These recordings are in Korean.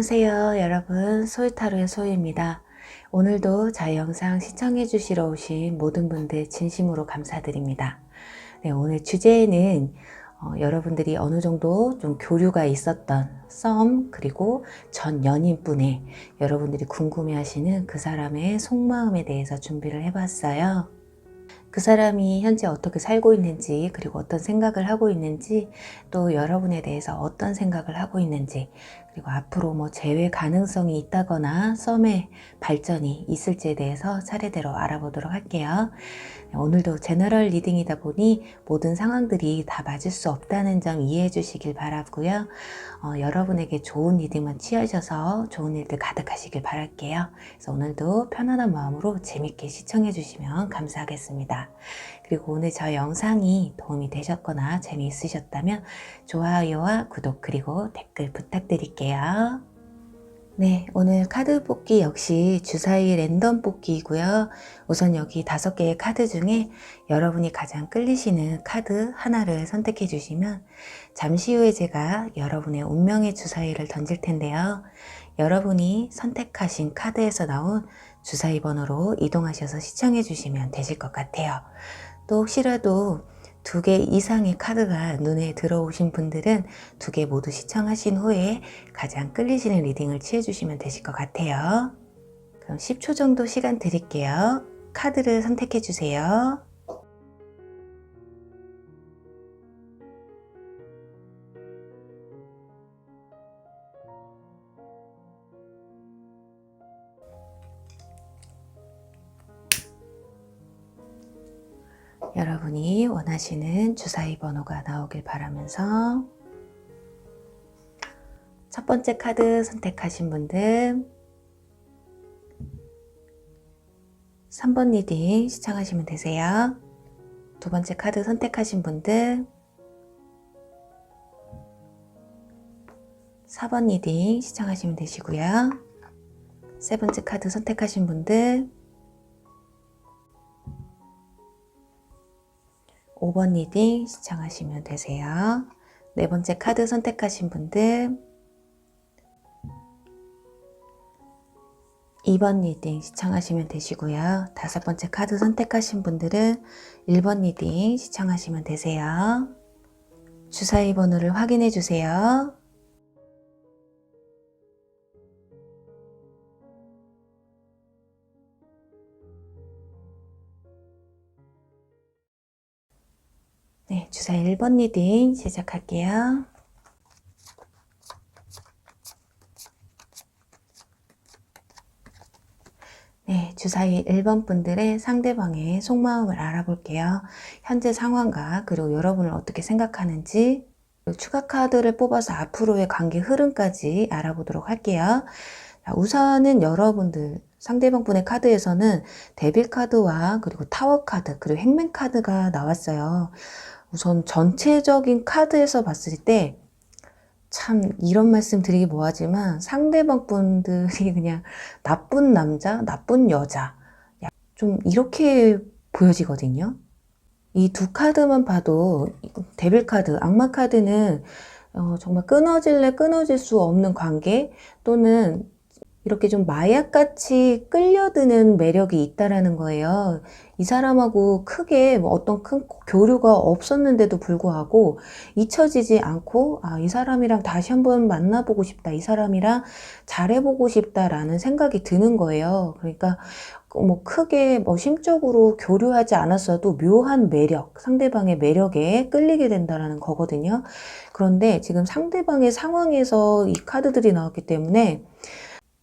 안녕하세요 여러분, 소유타로의 소유입니다. 오늘도 제 영상 시청해 주시러 오신 모든 분들 진심으로 감사드립니다. 네, 오늘 주제는 여러분들이 어느 정도 좀 교류가 있었던 썸 그리고 전 연인분의 여러분들이 궁금해 하시는 그 사람의 속마음에 대해서 준비를 해봤어요. 그 사람이 현재 어떻게 살고 있는지, 그리고 어떤 생각을 하고 있는지, 또 여러분에 대해서 어떤 생각을 하고 있는지, 그리고 앞으로 뭐 재회 가능성이 있다거나 썸의 발전이 있을지에 대해서 차례대로 알아보도록 할게요. 오늘도 제너럴 리딩이다 보니 모든 상황들이 다 맞을 수 없다는 점 이해해 주시길 바라고요. 여러분에게 좋은 리딩만 취하셔서 좋은 일들 가득하시길 바랄게요. 그래서 오늘도 편안한 마음으로 재밌게 시청해 주시면 감사하겠습니다. 그리고 오늘 저 영상이 도움이 되셨거나 재미있으셨다면 좋아요와 구독 그리고 댓글 부탁드릴게요. 네, 오늘 카드 뽑기 역시 주사위 랜덤 뽑기이고요. 우선 여기 5개의 카드 중에 여러분이 가장 끌리시는 카드 하나를 선택해 주시면 잠시 후에 제가 여러분의 운명의 주사위를 던질 텐데요. 여러분이 선택하신 카드에서 나온 주사위 번호로 이동하셔서 시청해 주시면 되실 것 같아요. 또 혹시라도 2개 이상의 카드가 눈에 들어오신 분들은 2개 모두 시청하신 후에 가장 끌리시는 리딩을 취해주시면 되실 것 같아요. 그럼 10초 정도 시간 드릴게요. 카드를 선택해 주세요. 여러분이 원하시는 주사위 번호가 나오길 바라면서 첫 번째 카드 선택하신 분들 3번 리딩 시청하시면 되세요. 두 번째 카드 선택하신 분들 4번 리딩 시청하시면 되시고요. 세 번째 카드 선택하신 분들 5번 리딩 시청하시면 되세요. 네 번째 카드 선택하신 분들 2번 리딩 시청하시면 되시고요. 다섯 번째 카드 선택하신 분들은 1번 리딩 시청하시면 되세요. 주사위 번호를 확인해 주세요. 네, 주사위 1번 리딩 시작할게요. 네, 주사위 1번 분들의 상대방의 속마음을 알아볼게요. 현재 상황과 그리고 여러분을 어떻게 생각하는지 추가 카드를 뽑아서 앞으로의 관계 흐름까지 알아보도록 할게요. 자, 우선은 여러분들 상대방 분의 카드에서는 데빌 카드와 그리고 타워 카드 그리고 행맨 카드가 나왔어요. 우선 전체적인 카드에서 봤을 때 참 이런 말씀 드리기 뭐하지만 상대방 분들이 그냥 나쁜 남자, 나쁜 여자 좀 이렇게 보여지거든요. 이 두 카드만 봐도 데빌 카드, 악마 카드는 정말 끊어질래 끊어질 수 없는 관계 또는 이렇게 좀 마약같이 끌려드는 매력이 있다라는 거예요. 이 사람하고 크게 뭐 어떤 큰 교류가 없었는데도 불구하고 잊혀지지 않고 이 사람이랑 다시 한번 만나보고 싶다. 이 사람이랑 잘해보고 싶다라는 생각이 드는 거예요. 그러니까 뭐 크게 뭐 심적으로 교류하지 않았어도 묘한 매력, 상대방의 매력에 끌리게 된다라는 거거든요. 그런데 지금 상대방의 상황에서 이 카드들이 나왔기 때문에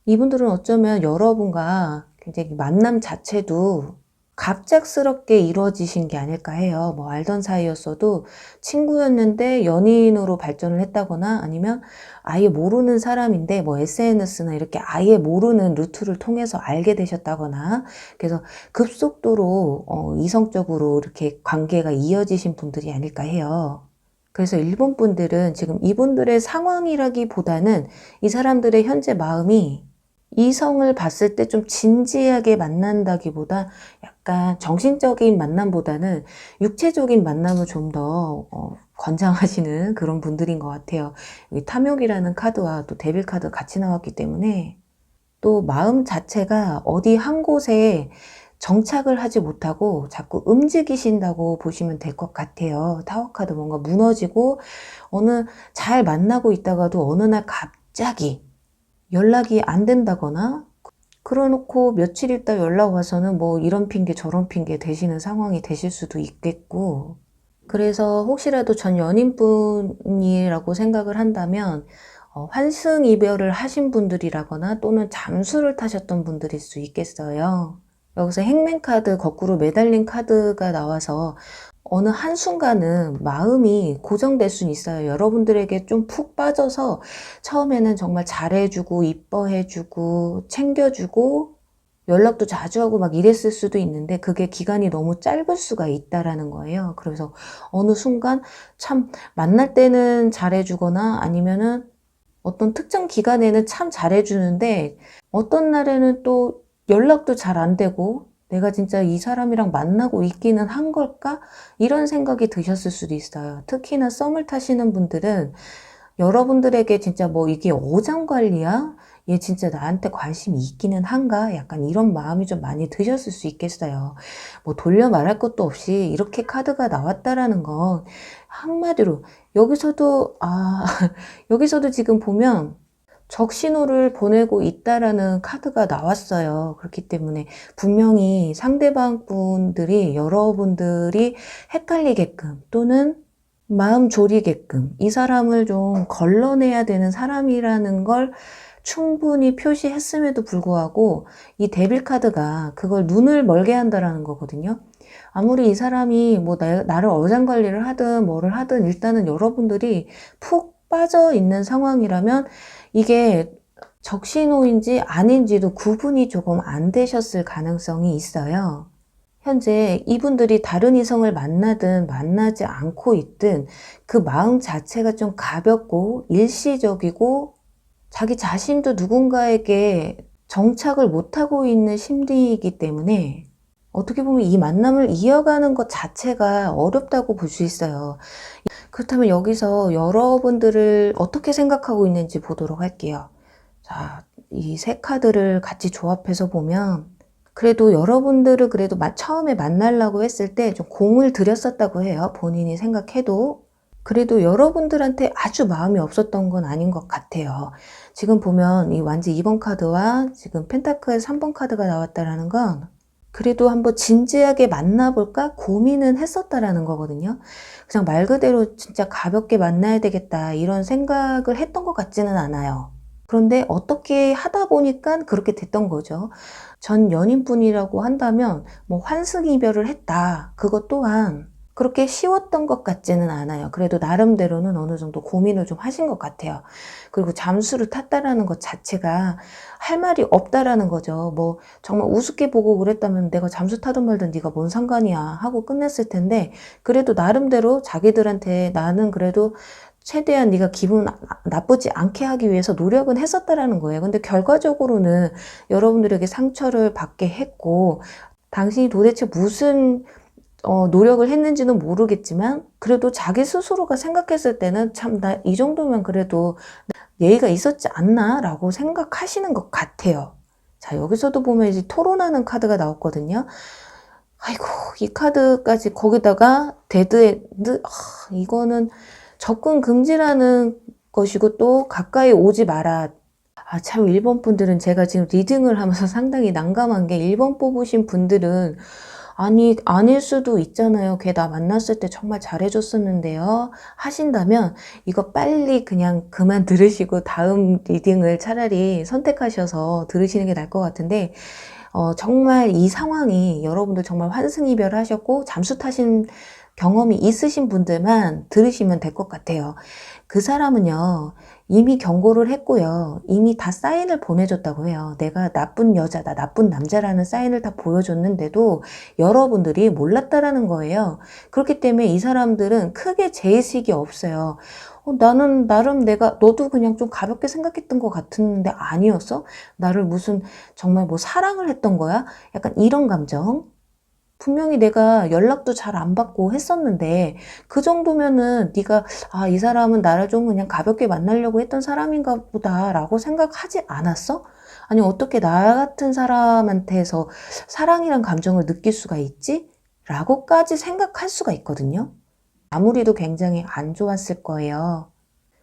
이분들은 어쩌면 여러분과 굉장히 만남 자체도 갑작스럽게 이루어지신 게 아닐까 해요. 뭐 알던 사이였어도 친구였는데 연인으로 발전을 했다거나 아니면 아예 모르는 사람인데 뭐 SNS나 이렇게 아예 모르는 루트를 통해서 알게 되셨다거나 그래서 급속도로 이성적으로 이렇게 관계가 이어지신 분들이 아닐까 해요. 그래서 일본 분들은 지금 이분들의 상황이라기보다는 이 사람들의 현재 마음이 이성을 봤을 때 좀 진지하게 만난다기보다 약간 정신적인 만남보다는 육체적인 만남을 좀 더 권장하시는 그런 분들인 것 같아요. 여기 탐욕이라는 카드와 또 데빌 카드 같이 나왔기 때문에 또 마음 자체가 어디 한 곳에 정착을 하지 못하고 자꾸 움직이신다고 보시면 될 것 같아요. 타워 카드 뭔가 무너지고 잘 만나고 있다가도 어느 날 갑자기 연락이 안 된다거나 그러놓고 며칠 있다 연락 와서는 뭐 이런 핑계 저런 핑계 대시는 상황이 되실 수도 있겠고, 그래서 혹시라도 전 연인분이라고 생각을 한다면 환승 이별을 하신 분들이라거나 또는 잠수를 타셨던 분들일 수 있겠어요. 여기서 행맨 카드 거꾸로 매달린 카드가 나와서 어느 한순간은 마음이 고정될 수는 있어요. 여러분들에게 좀 푹 빠져서 처음에는 정말 잘해주고 이뻐해주고 챙겨주고 연락도 자주 하고 막 이랬을 수도 있는데 그게 기간이 너무 짧을 수가 있다라는 거예요. 그래서 어느 순간 참 만날 때는 잘해주거나 아니면은 어떤 특정 기간에는 참 잘해주는데 어떤 날에는 또 연락도 잘 안 되고 내가 진짜 이 사람이랑 만나고 있기는 한 걸까? 이런 생각이 드셨을 수도 있어요. 특히나 썸을 타시는 분들은 여러분들에게 진짜 뭐 이게 어장관리야? 얘 진짜 나한테 관심이 있기는 한가? 약간 이런 마음이 좀 많이 드셨을 수 있겠어요. 뭐 돌려 말할 것도 없이 이렇게 카드가 나왔다라는 건 한마디로 여기서도 여기서도 지금 보면 적신호를 보내고 있다라는 카드가 나왔어요. 그렇기 때문에 분명히 상대방 분들이 여러분들이 헷갈리게끔 또는 마음 졸이게끔 이 사람을 좀 걸러내야 되는 사람이라는 걸 충분히 표시했음에도 불구하고 이 데빌 카드가 그걸 눈을 멀게 한다라는 거거든요. 아무리 이 사람이 뭐 나를 어장관리를 하든 뭐를 하든 일단은 여러분들이 푹 빠져 있는 상황이라면 이게 적신호인지 아닌지도 구분이 조금 안 되셨을 가능성이 있어요. 현재 이분들이 다른 이성을 만나든 만나지 않고 있든 그 마음 자체가 좀 가볍고 일시적이고 자기 자신도 누군가에게 정착을 못하고 있는 심리이기 때문에 어떻게 보면 이 만남을 이어가는 것 자체가 어렵다고 볼 수 있어요. 그렇다면 여기서 여러분들을 어떻게 생각하고 있는지 보도록 할게요. 자, 이 세 카드를 같이 조합해서 보면 그래도 여러분들을 그래도 처음에 만나려고 했을 때 좀 공을 들였었다고 해요. 본인이 생각해도. 그래도 여러분들한테 아주 마음이 없었던 건 아닌 것 같아요. 지금 보면 이 완지 2번 카드와 지금 펜타클 3번 카드가 나왔다라는 건 그래도 한번 진지하게 만나볼까 고민은 했었다라는 거거든요. 그냥 말 그대로 진짜 가볍게 만나야 되겠다 이런 생각을 했던 것 같지는 않아요. 그런데 어떻게 하다 보니까 그렇게 됐던 거죠. 전 연인분이라고 한다면 뭐 환승 이별을 했다. 그것 또한 그렇게 쉬웠던 것 같지는 않아요. 그래도 나름대로는 어느 정도 고민을 좀 하신 것 같아요. 그리고 잠수를 탔다라는 것 자체가 할 말이 없다라는 거죠. 뭐 정말 우습게 보고 그랬다면 내가 잠수 타든 말든 네가 뭔 상관이야 하고 끝냈을 텐데 그래도 나름대로 자기들한테 나는 그래도 최대한 네가 기분 나쁘지 않게 하기 위해서 노력은 했었다라는 거예요. 근데 결과적으로는 여러분들에게 상처를 받게 했고 당신이 도대체 무슨 노력을 했는지는 모르겠지만 그래도 자기 스스로가 생각했을 때는 참 나 이 정도면 그래도 예의가 있었지 않나 라고 생각하시는 것 같아요. 자, 여기서도 보면 이제 토론하는 카드가 나왔거든요. 아이고, 이 카드까지 거기다가 데드엔드, 이거는 접근 금지라는 것이고 또 가까이 오지 마라. 참 1번 분들은 제가 지금 리딩을 하면서 상당히 난감한 게 1번 뽑으신 분들은 아니, 아닐 수도 있잖아요. 걔 나 만났을 때 정말 잘해줬었는데요. 하신다면 이거 빨리 그냥 그만 들으시고 다음 리딩을 차라리 선택하셔서 들으시는 게 나을 것 같은데 정말 이 상황이 여러분들 정말 환승이별 하셨고 잠수 타신 경험이 있으신 분들만 들으시면 될 것 같아요. 그 사람은요, 이미 경고를 했고요. 이미 다 사인을 보내줬다고 해요. 내가 나쁜 여자다, 나쁜 남자라는 사인을 다 보여줬는데도 여러분들이 몰랐다라는 거예요. 그렇기 때문에 이 사람들은 크게 죄의식이 없어요. 나는 나름 너도 그냥 좀 가볍게 생각했던 것 같은데 아니었어? 나를 무슨 정말 뭐 사랑을 했던 거야? 약간 이런 감정. 분명히 내가 연락도 잘 안 받고 했었는데 그 정도면은 네가 이 사람은 나를 좀 그냥 가볍게 만나려고 했던 사람인가 보다라고 생각하지 않았어? 아니 어떻게 나 같은 사람한테서 사랑이란 감정을 느낄 수가 있지? 라고까지 생각할 수가 있거든요. 아무리도 굉장히 안 좋았을 거예요.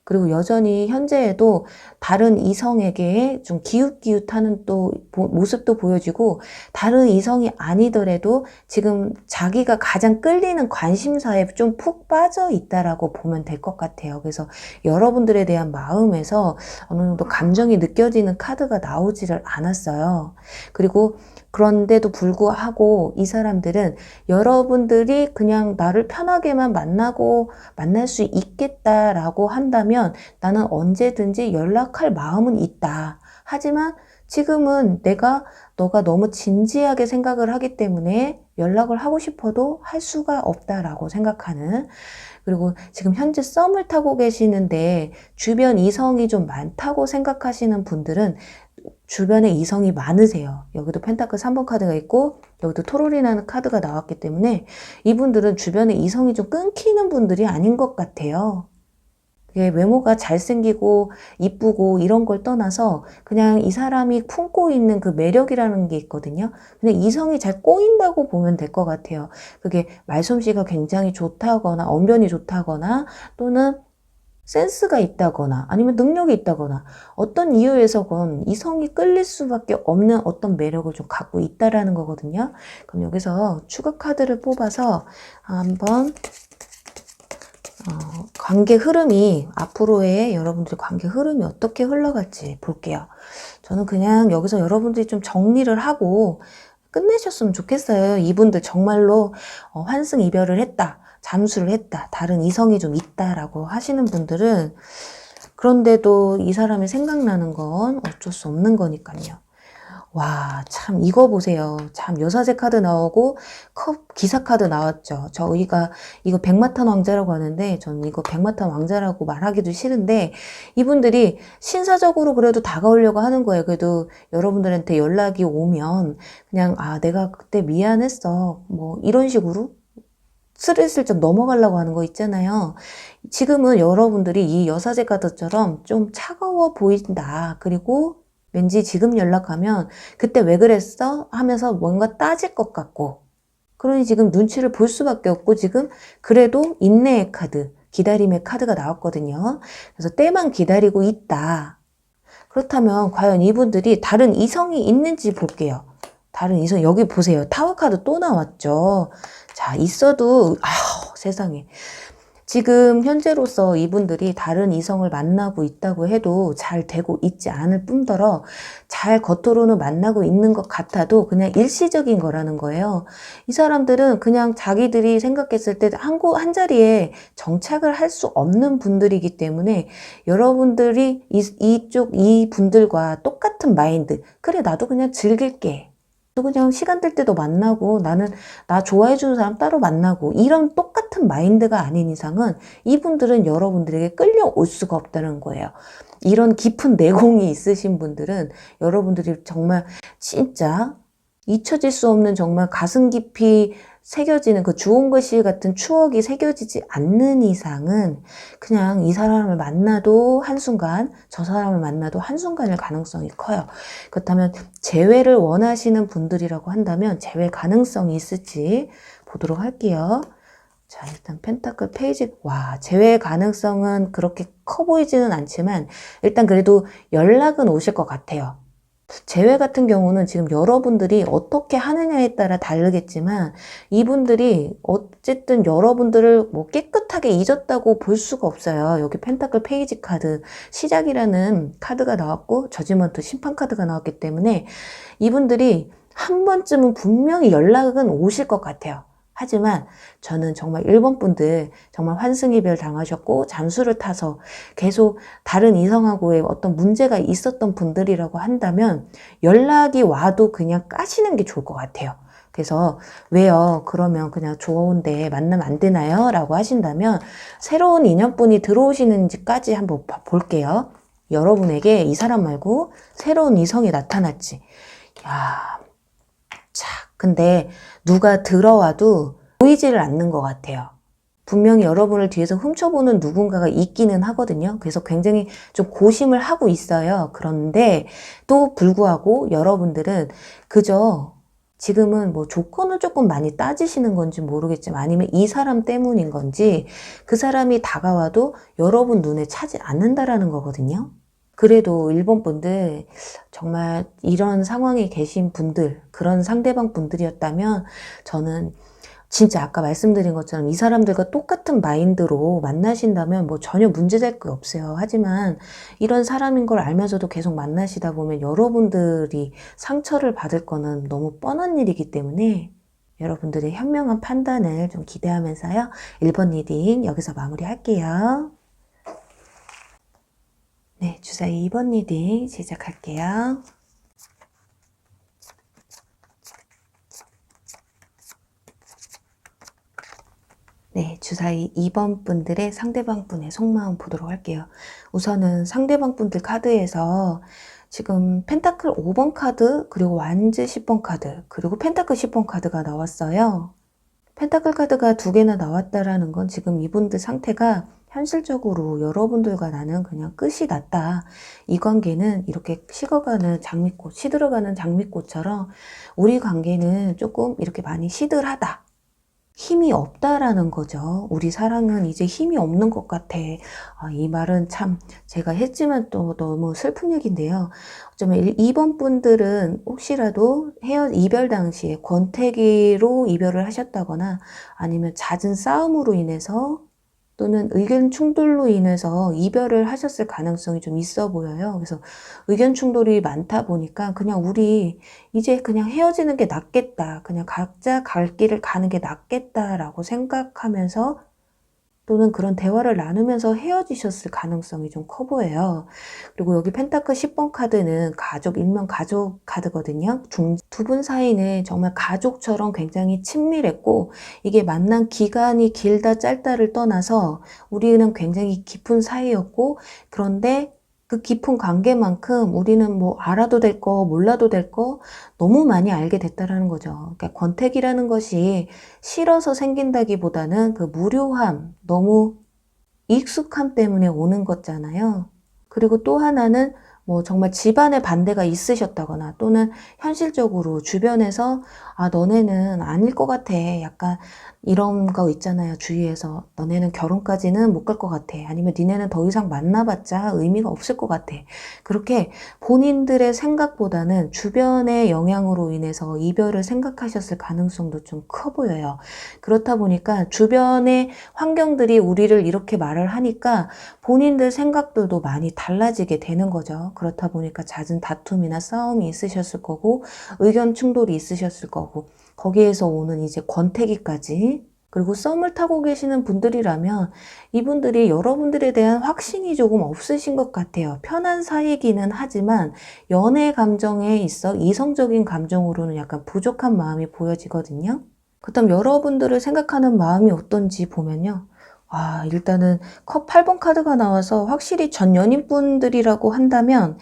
그리고 여전히 현재에도 다른 이성에게 좀 기웃기웃하는 또 모습도 보여지고 다른 이성이 아니더라도 지금 자기가 가장 끌리는 관심사에 좀 푹 빠져 있다라고 보면 될 것 같아요. 그래서 여러분들에 대한 마음에서 어느 정도 감정이 느껴지는 카드가 나오지를 않았어요. 그리고 그런데도 불구하고 이 사람들은 여러분들이 그냥 나를 편하게만 만날 수 있겠다라고 한다면 나는 언제든지 연락할 마음은 있다. 하지만 지금은 너가 너무 진지하게 생각을 하기 때문에 연락을 하고 싶어도 할 수가 없다라고 생각하는, 그리고 지금 현재 썸을 타고 계시는데 주변 이성이 좀 많다고 생각하시는 분들은 주변에 이성이 많으세요. 여기도 펜타클 3번 카드가 있고 여기도 토롤이라는 카드가 나왔기 때문에 이분들은 주변에 이성이 좀 끊기는 분들이 아닌 것 같아요. 외모가 잘생기고 이쁘고 이런 걸 떠나서 그냥 이 사람이 품고 있는 그 매력이라는 게 있거든요. 근데 이성이 잘 꼬인다고 보면 될 것 같아요. 그게 말솜씨가 굉장히 좋다거나 언변이 좋다거나 또는 센스가 있다거나 아니면 능력이 있다거나 어떤 이유에서건 이성이 끌릴 수밖에 없는 어떤 매력을 좀 갖고 있다라는 거거든요. 그럼 여기서 추가 카드를 뽑아서 한번 관계 흐름이 앞으로의 여러분들의 관계 흐름이 어떻게 흘러갈지 볼게요. 저는 그냥 여기서 여러분들이 좀 정리를 하고 끝내셨으면 좋겠어요. 이분들 정말로 환승 이별을 했다, 잠수를 했다, 다른 이성이 좀 있다라고 하시는 분들은 그런데도 이 사람이 생각나는 건 어쩔 수 없는 거니까요. 와, 참 이거 보세요. 참 여사제 카드 나오고 컵 기사 카드 나왔죠. 저희가 이거 백마탄 왕자라고 하는데 저는 이거 백마탄 왕자라고 말하기도 싫은데 이분들이 신사적으로 그래도 다가오려고 하는 거예요. 그래도 여러분들한테 연락이 오면 그냥 내가 그때 미안했어. 뭐 이런 식으로 스르슬쩍 넘어가려고 하는 거 있잖아요. 지금은 여러분들이 이 여사제 카드처럼 좀 차가워 보인다. 그리고 왠지 지금 연락하면 그때 왜 그랬어? 하면서 뭔가 따질 것 같고 그러니 지금 눈치를 볼 수밖에 없고 지금 그래도 인내의 카드, 기다림의 카드가 나왔거든요. 그래서 때만 기다리고 있다. 그렇다면 과연 이분들이 다른 이성이 있는지 볼게요. 다른 이성 여기 보세요. 타워 카드 또 나왔죠. 자, 있어도 세상에. 지금 현재로서 이분들이 다른 이성을 만나고 있다고 해도 잘 되고 있지 않을 뿐더러 잘 겉으로는 만나고 있는 것 같아도 그냥 일시적인 거라는 거예요. 이 사람들은 그냥 자기들이 생각했을 때 한 자리에 정착을 할 수 없는 분들이기 때문에 여러분들이 이 분들과 똑같은 마인드, 그래 나도 그냥 즐길게. 또 그냥 시간 될 때도 만나고 나는 나 좋아해 주는 사람 따로 만나고 이런 똑같은 마인드가 아닌 이상은 이분들은 여러분들에게 끌려올 수가 없다는 거예요. 이런 깊은 내공이 있으신 분들은 여러분들이 정말 진짜 잊혀질 수 없는 정말 가슴 깊이 새겨지는 그 주홍 글씨 같은 추억이 새겨지지 않는 이상은 그냥 이 사람을 만나도 한순간, 저 사람을 만나도 한순간일 가능성이 커요. 그렇다면 재회를 원하시는 분들이라고 한다면 재회 가능성이 있을지 보도록 할게요. 자, 일단 펜타클 페이지, 재회 가능성은 그렇게 커 보이지는 않지만 일단 그래도 연락은 오실 것 같아요. 재회 같은 경우는 지금 여러분들이 어떻게 하느냐에 따라 다르겠지만 이분들이 어쨌든 여러분들을 뭐 깨끗하게 잊었다고 볼 수가 없어요. 여기 펜타클 페이지 카드 시작이라는 카드가 나왔고 저지먼트 심판 카드가 나왔기 때문에 이분들이 한 번쯤은 분명히 연락은 오실 것 같아요. 하지만 저는 정말 일본 분들 정말 환승이별 당하셨고 잠수를 타서 계속 다른 이성하고의 어떤 문제가 있었던 분들이라고 한다면 연락이 와도 그냥 까시는 게 좋을 것 같아요. 그래서 왜요? 그러면 그냥 좋은데 만나면 안 되나요? 라고 하신다면 새로운 인연분이 들어오시는지까지 한번 볼게요. 여러분에게 이 사람 말고 새로운 이성이 나타날지. 야, 자, 근데 누가 들어와도 보이지를 않는 것 같아요. 분명히 여러분을 뒤에서 훔쳐보는 누군가가 있기는 하거든요. 그래서 굉장히 좀 고심을 하고 있어요. 그런데 또 불구하고 여러분들은 그저 지금은 뭐 조건을 조금 많이 따지시는 건지 모르겠지만 아니면 이 사람 때문인 건지 그 사람이 다가와도 여러분 눈에 차지 않는다라는 거거든요. 그래도 일본 분들 정말 이런 상황에 계신 분들, 그런 상대방 분들이었다면 저는 진짜 아까 말씀드린 것처럼 이 사람들과 똑같은 마인드로 만나신다면 뭐 전혀 문제될 게 없어요. 하지만 이런 사람인 걸 알면서도 계속 만나시다 보면 여러분들이 상처를 받을 거는 너무 뻔한 일이기 때문에 여러분들의 현명한 판단을 좀 기대하면서요. 1번 리딩 여기서 마무리할게요. 네, 주사위 2번 리딩 시작할게요. 네, 주사위 2번 분들의 상대방 분의 속마음 보도록 할게요. 우선은 상대방 분들 카드에서 지금 펜타클 5번 카드, 그리고 완즈 10번 카드, 그리고 펜타클 10번 카드가 나왔어요. 펜타클 카드가 2개나 나왔다라는 건 지금 이분들 상태가 현실적으로 여러분들과 나는 그냥 끝이 났다. 이 관계는 이렇게 식어가는 장미꽃, 시들어가는 장미꽃처럼 우리 관계는 조금 이렇게 많이 시들하다. 힘이 없다라는 거죠. 우리 사랑은 이제 힘이 없는 것 같아. 이 말은 참 제가 했지만 또 너무 슬픈 얘기인데요. 어쩌면 2번 분들은 혹시라도 이별 당시에 권태기로 이별을 하셨다거나 아니면 잦은 싸움으로 인해서 또는 의견 충돌로 인해서 이별을 하셨을 가능성이 좀 있어 보여요. 그래서 의견 충돌이 많다 보니까 그냥 우리 이제 그냥 헤어지는 게 낫겠다. 그냥 각자 갈 길을 가는 게 낫겠다라고 생각하면서 또는 그런 대화를 나누면서 헤어지셨을 가능성이 좀 커 보여요. 그리고 여기 펜타클 10번 카드는 가족, 일명 가족 카드거든요. 두 분 사이는 정말 가족처럼 굉장히 친밀했고 이게 만난 기간이 길다 짧다를 떠나서 우리는 굉장히 깊은 사이였고 그런데 그 깊은 관계만큼 우리는 뭐 알아도 될 거, 몰라도 될 거 너무 많이 알게 됐다라는 거죠. 그러니까 권태기라는 것이 싫어서 생긴다기보다는 그 무료함, 너무 익숙함 때문에 오는 거잖아요. 그리고 또 하나는 뭐 정말 집안의 반대가 있으셨다거나 또는 현실적으로 주변에서 너네는 아닐 것 같아. 약간 이런 거 있잖아요. 주위에서 너네는 결혼까지는 못 갈 것 같아. 아니면 니네는 더 이상 만나봤자 의미가 없을 것 같아. 그렇게 본인들의 생각보다는 주변의 영향으로 인해서 이별을 생각하셨을 가능성도 좀 커 보여요. 그렇다 보니까 주변의 환경들이 우리를 이렇게 말을 하니까 본인들 생각들도 많이 달라지게 되는 거죠. 그렇다 보니까 잦은 다툼이나 싸움이 있으셨을 거고 의견 충돌이 있으셨을 거고 거기에서 오는 이제 권태기까지 그리고 썸을 타고 계시는 분들이라면 이분들이 여러분들에 대한 확신이 조금 없으신 것 같아요. 편한 사이기는 하지만 연애 감정에 있어 이성적인 감정으로는 약간 부족한 마음이 보여지거든요. 그렇다면 여러분들을 생각하는 마음이 어떤지 보면요. 일단은 컵 8번 카드가 나와서 확실히 전 연인분들이라고 한다면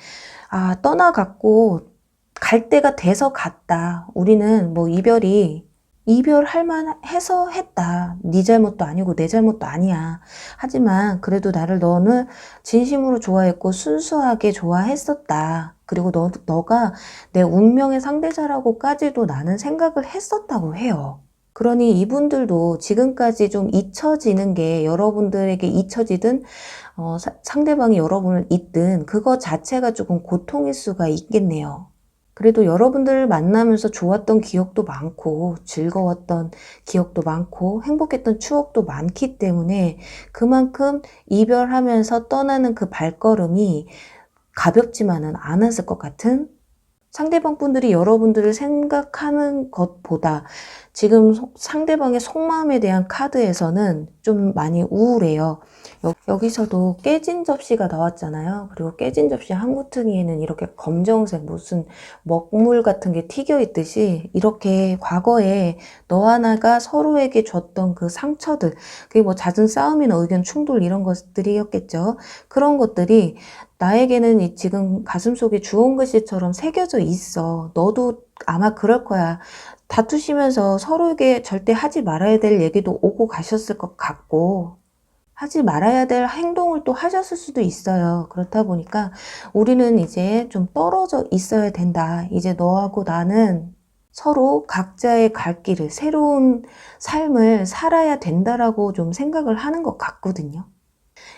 떠나갔고 갈 때가 돼서 갔다. 우리는 뭐 이별할 만해서 했다. 네 잘못도 아니고 내 잘못도 아니야. 하지만 그래도 너는 진심으로 좋아했고 순수하게 좋아했었다. 그리고 너가 내 운명의 상대자라고까지도 나는 생각을 했었다고 해요. 그러니 이분들도 지금까지 좀 잊혀지는 게 여러분들에게 잊혀지든 상대방이 여러분을 잊든 그거 자체가 조금 고통일 수가 있겠네요. 그래도 여러분들을 만나면서 좋았던 기억도 많고 즐거웠던 기억도 많고 행복했던 추억도 많기 때문에 그만큼 이별하면서 떠나는 그 발걸음이 가볍지만은 않았을 것 같은 상대방 분들이 여러분들을 생각하는 것보다 지금 상대방의 속마음에 대한 카드에서는 좀 많이 우울해요. 여기서도 깨진 접시가 나왔잖아요. 그리고 깨진 접시 한 구퉁이에는 이렇게 검정색 무슨 먹물 같은 게 튀겨 있듯이 이렇게 과거에 너와 나가 서로에게 줬던 그 상처들, 그게 뭐 잦은 싸움이나 의견 충돌 이런 것들이었겠죠. 그런 것들이 나에게는 지금 가슴속에 주홍 글씨처럼 새겨져 있어. 너도 아마 그럴 거야. 다투시면서 서로에게 절대 하지 말아야 될 얘기도 오고 가셨을 것 같고, 하지 말아야 될 행동을 또 하셨을 수도 있어요. 그렇다 보니까 우리는 이제 좀 떨어져 있어야 된다. 이제 너하고 나는 서로 각자의 갈 길을, 새로운 삶을 살아야 된다라고 좀 생각을 하는 것 같거든요.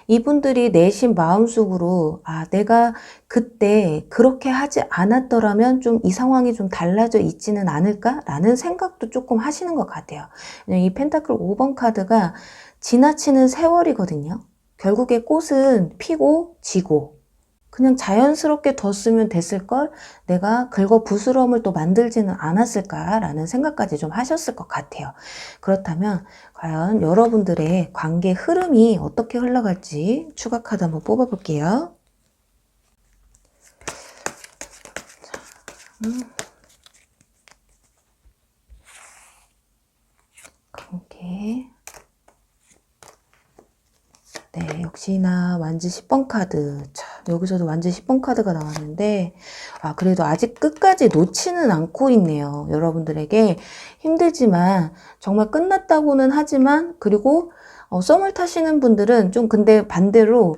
이분들이 내심 마음속으로 내가 그때 그렇게 하지 않았더라면 좀 이 상황이 좀 달라져 있지는 않을까라는 생각도 조금 하시는 것 같아요. 이 펜타클 5번 카드가 지나치는 세월이거든요. 결국에 꽃은 피고 지고 그냥 자연스럽게 뒀으면 됐을걸, 내가 긁어 부스럼을 또 만들지는 않았을까라는 생각까지 좀 하셨을 것 같아요. 그렇다면 과연 여러분들의 관계 흐름이 어떻게 흘러갈지 추가 카드 한번 뽑아볼게요. 관계. 네, 역시나 완즈 10번 카드. 자, 여기서도 완즈 10번 카드가 나왔는데, 그래도 아직 끝까지 놓지는 않고 있네요. 여러분들에게 힘들지만, 정말 끝났다고는 하지만, 그리고 썸을 타시는 분들은 좀 근데 반대로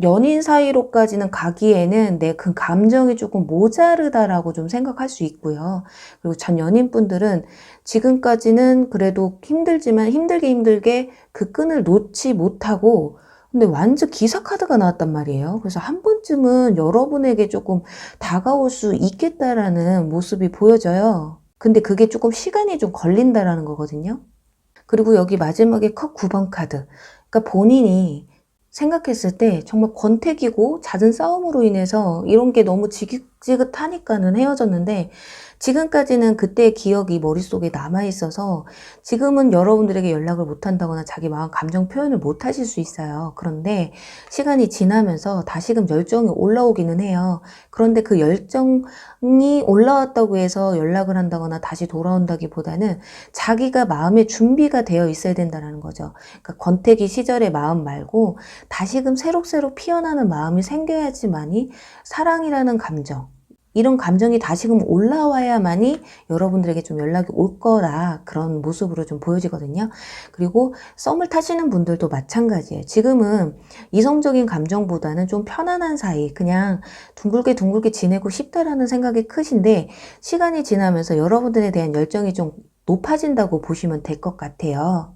연인 사이로까지는 가기에는 내 그 감정이 조금 모자르다라고 좀 생각할 수 있고요. 그리고 전 연인분들은 지금까지는 그래도 힘들지만 힘들게 그 끈을 놓지 못하고, 근데 완전 기사 카드가 나왔단 말이에요. 그래서 한 번쯤은 여러분에게 조금 다가올 수 있겠다라는 모습이 보여져요. 근데 그게 조금 시간이 좀 걸린다라는 거거든요. 그리고 여기 마지막에 컵 9번 카드. 그러니까 본인이 생각했을 때 정말 권태기고 잦은 싸움으로 인해서 이런 게 너무 지긋지긋하니까는 헤어졌는데, 지금까지는 그때의 기억이 머릿속에 남아있어서 지금은 여러분들에게 연락을 못한다거나 자기 마음 감정 표현을 못 하실 수 있어요. 그런데 시간이 지나면서 다시금 열정이 올라오기는 해요. 그런데 그 열정이 올라왔다고 해서 연락을 한다거나 다시 돌아온다기보다는 자기가 마음의 준비가 되어 있어야 된다는 거죠. 그러니까 권태기 시절의 마음 말고 다시금 새록새록 피어나는 마음이 생겨야지만이 사랑이라는 감정, 이런 감정이 다시금 올라와야만이 여러분들에게 좀 연락이 올 거라 그런 모습으로 좀 보여지거든요. 그리고 썸을 타시는 분들도 마찬가지예요. 지금은 이성적인 감정보다는 좀 편안한 사이, 그냥 둥글게 지내고 싶다라는 생각이 크신데, 시간이 지나면서 여러분들에 대한 열정이 좀 높아진다고 보시면 될 것 같아요.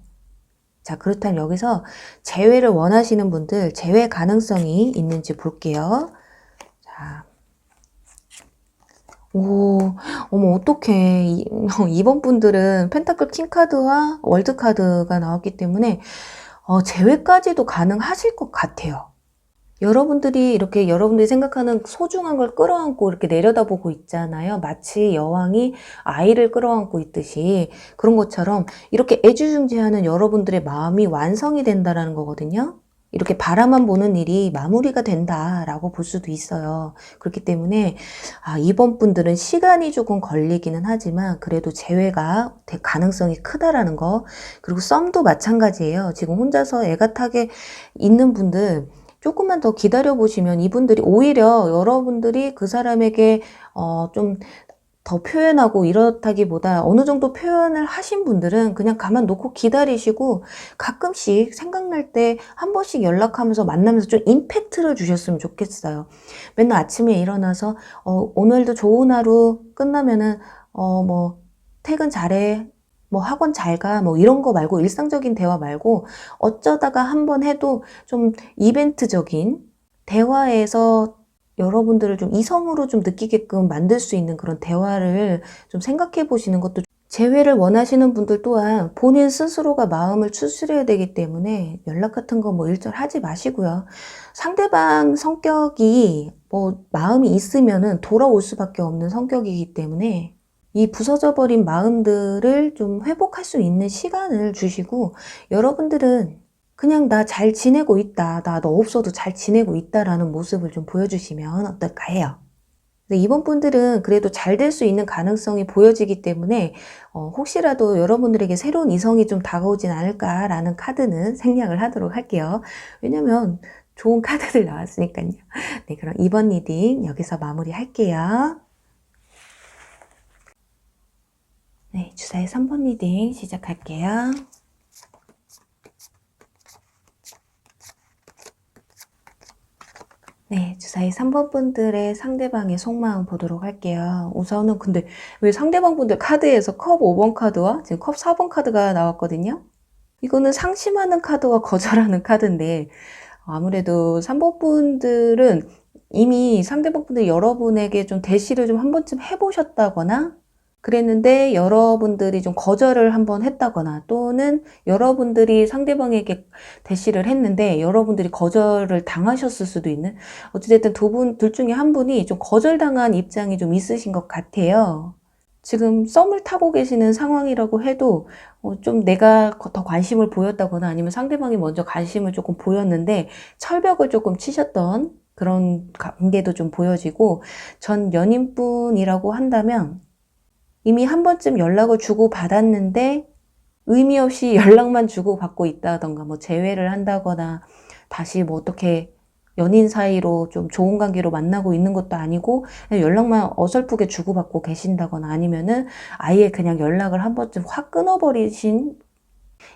자, 그렇다면 여기서 재회를 원하시는 분들, 재회 가능성이 있는지 볼게요. 자, 어머, 어떡해. 2번 분들은 펜타클 킹카드와 월드카드가 나왔기 때문에, 재회까지도 가능하실 것 같아요. 여러분들이 이렇게 여러분들이 생각하는 소중한 걸 끌어안고 이렇게 내려다보고 있잖아요. 마치 여왕이 아이를 끌어안고 있듯이, 그런 것처럼 이렇게 애지중지하는 여러분들의 마음이 완성이 된다라는 거거든요. 이렇게 바라만 보는 일이 마무리가 된다라고 볼 수도 있어요. 그렇기 때문에 이번 분들은 시간이 조금 걸리기는 하지만 그래도 재회가 될 가능성이 크다라는 거. 그리고 썸도 마찬가지예요. 지금 혼자서 애가타게 있는 분들, 조금만 더 기다려 보시면 이분들이 오히려 여러분들이 그 사람에게 좀 더 표현하고 이렇다기보다 어느 정도 표현을 하신 분들은 그냥 가만 놓고 기다리시고 가끔씩 생각날 때 한 번씩 연락하면서 만나면서 좀 임팩트를 주셨으면 좋겠어요. 맨날 아침에 일어나서 오늘도 좋은 하루, 끝나면은 뭐 퇴근 잘해, 뭐 학원 잘 가, 뭐 이런 거 말고, 일상적인 대화 말고 어쩌다가 한번 해도 좀 이벤트적인 대화에서 여러분들을 좀 이성으로 좀 느끼게끔 만들 수 있는 그런 대화를 좀 생각해 보시는 것도 재회를 원하시는 분들 또한 본인 스스로가 마음을 추스려야 되기 때문에 연락 같은 거 뭐 일절 하지 마시고요. 상대방 성격이 뭐 마음이 있으면은 돌아올 수밖에 없는 성격이기 때문에 이 부서져 버린 마음들을 좀 회복할 수 있는 시간을 주시고, 여러분들은 그냥 나 잘 지내고 있다, 나 너 없어도 잘 지내고 있다라는 모습을 좀 보여주시면 어떨까 해요. 이번 분들은 그래도 잘 될 수 있는 가능성이 보여지기 때문에 혹시라도 여러분들에게 새로운 이성이 좀 다가오진 않을까라는 카드는 생략을 하도록 할게요. 왜냐면 좋은 카드들 나왔으니까요. 네, 그럼 이번 리딩 여기서 마무리할게요. 네, 주사위 3번 리딩 시작할게요. 네, 주사위 3번 분들의 상대방의 속마음 보도록 할게요. 우선은 근데 왜 상대방 분들 카드에서 컵 5번 카드와 지금 컵 4번 카드가 나왔거든요. 이거는 상심하는 카드와 거절하는 카드인데, 아무래도 3번 분들은 이미 상대방 분들 여러분에게 좀 대시를 좀 한 번쯤 해보셨다거나 그랬는데 여러분들이 좀 거절을 한번 했다거나, 또는 여러분들이 상대방에게 대시를 했는데 여러분들이 거절을 당하셨을 수도 있는, 어찌됐든 둘 중에 한 분이 좀 거절당한 입장이 좀 있으신 것 같아요. 지금 썸을 타고 계시는 상황이라고 해도 좀 내가 더 관심을 보였다거나 아니면 상대방이 먼저 관심을 조금 보였는데 철벽을 조금 치셨던 그런 관계도 좀 보여지고, 전 연인분이라고 한다면 이미 한 번쯤 연락을 주고 받았는데 의미 없이 연락만 주고 받고 있다던가, 뭐 재회를 한다거나 다시 뭐 어떻게 연인 사이로 좀 좋은 관계로 만나고 있는 것도 아니고 그냥 연락만 어설프게 주고받고 계신다거나, 아니면은 아예 그냥 연락을 한 번쯤 확 끊어버리신,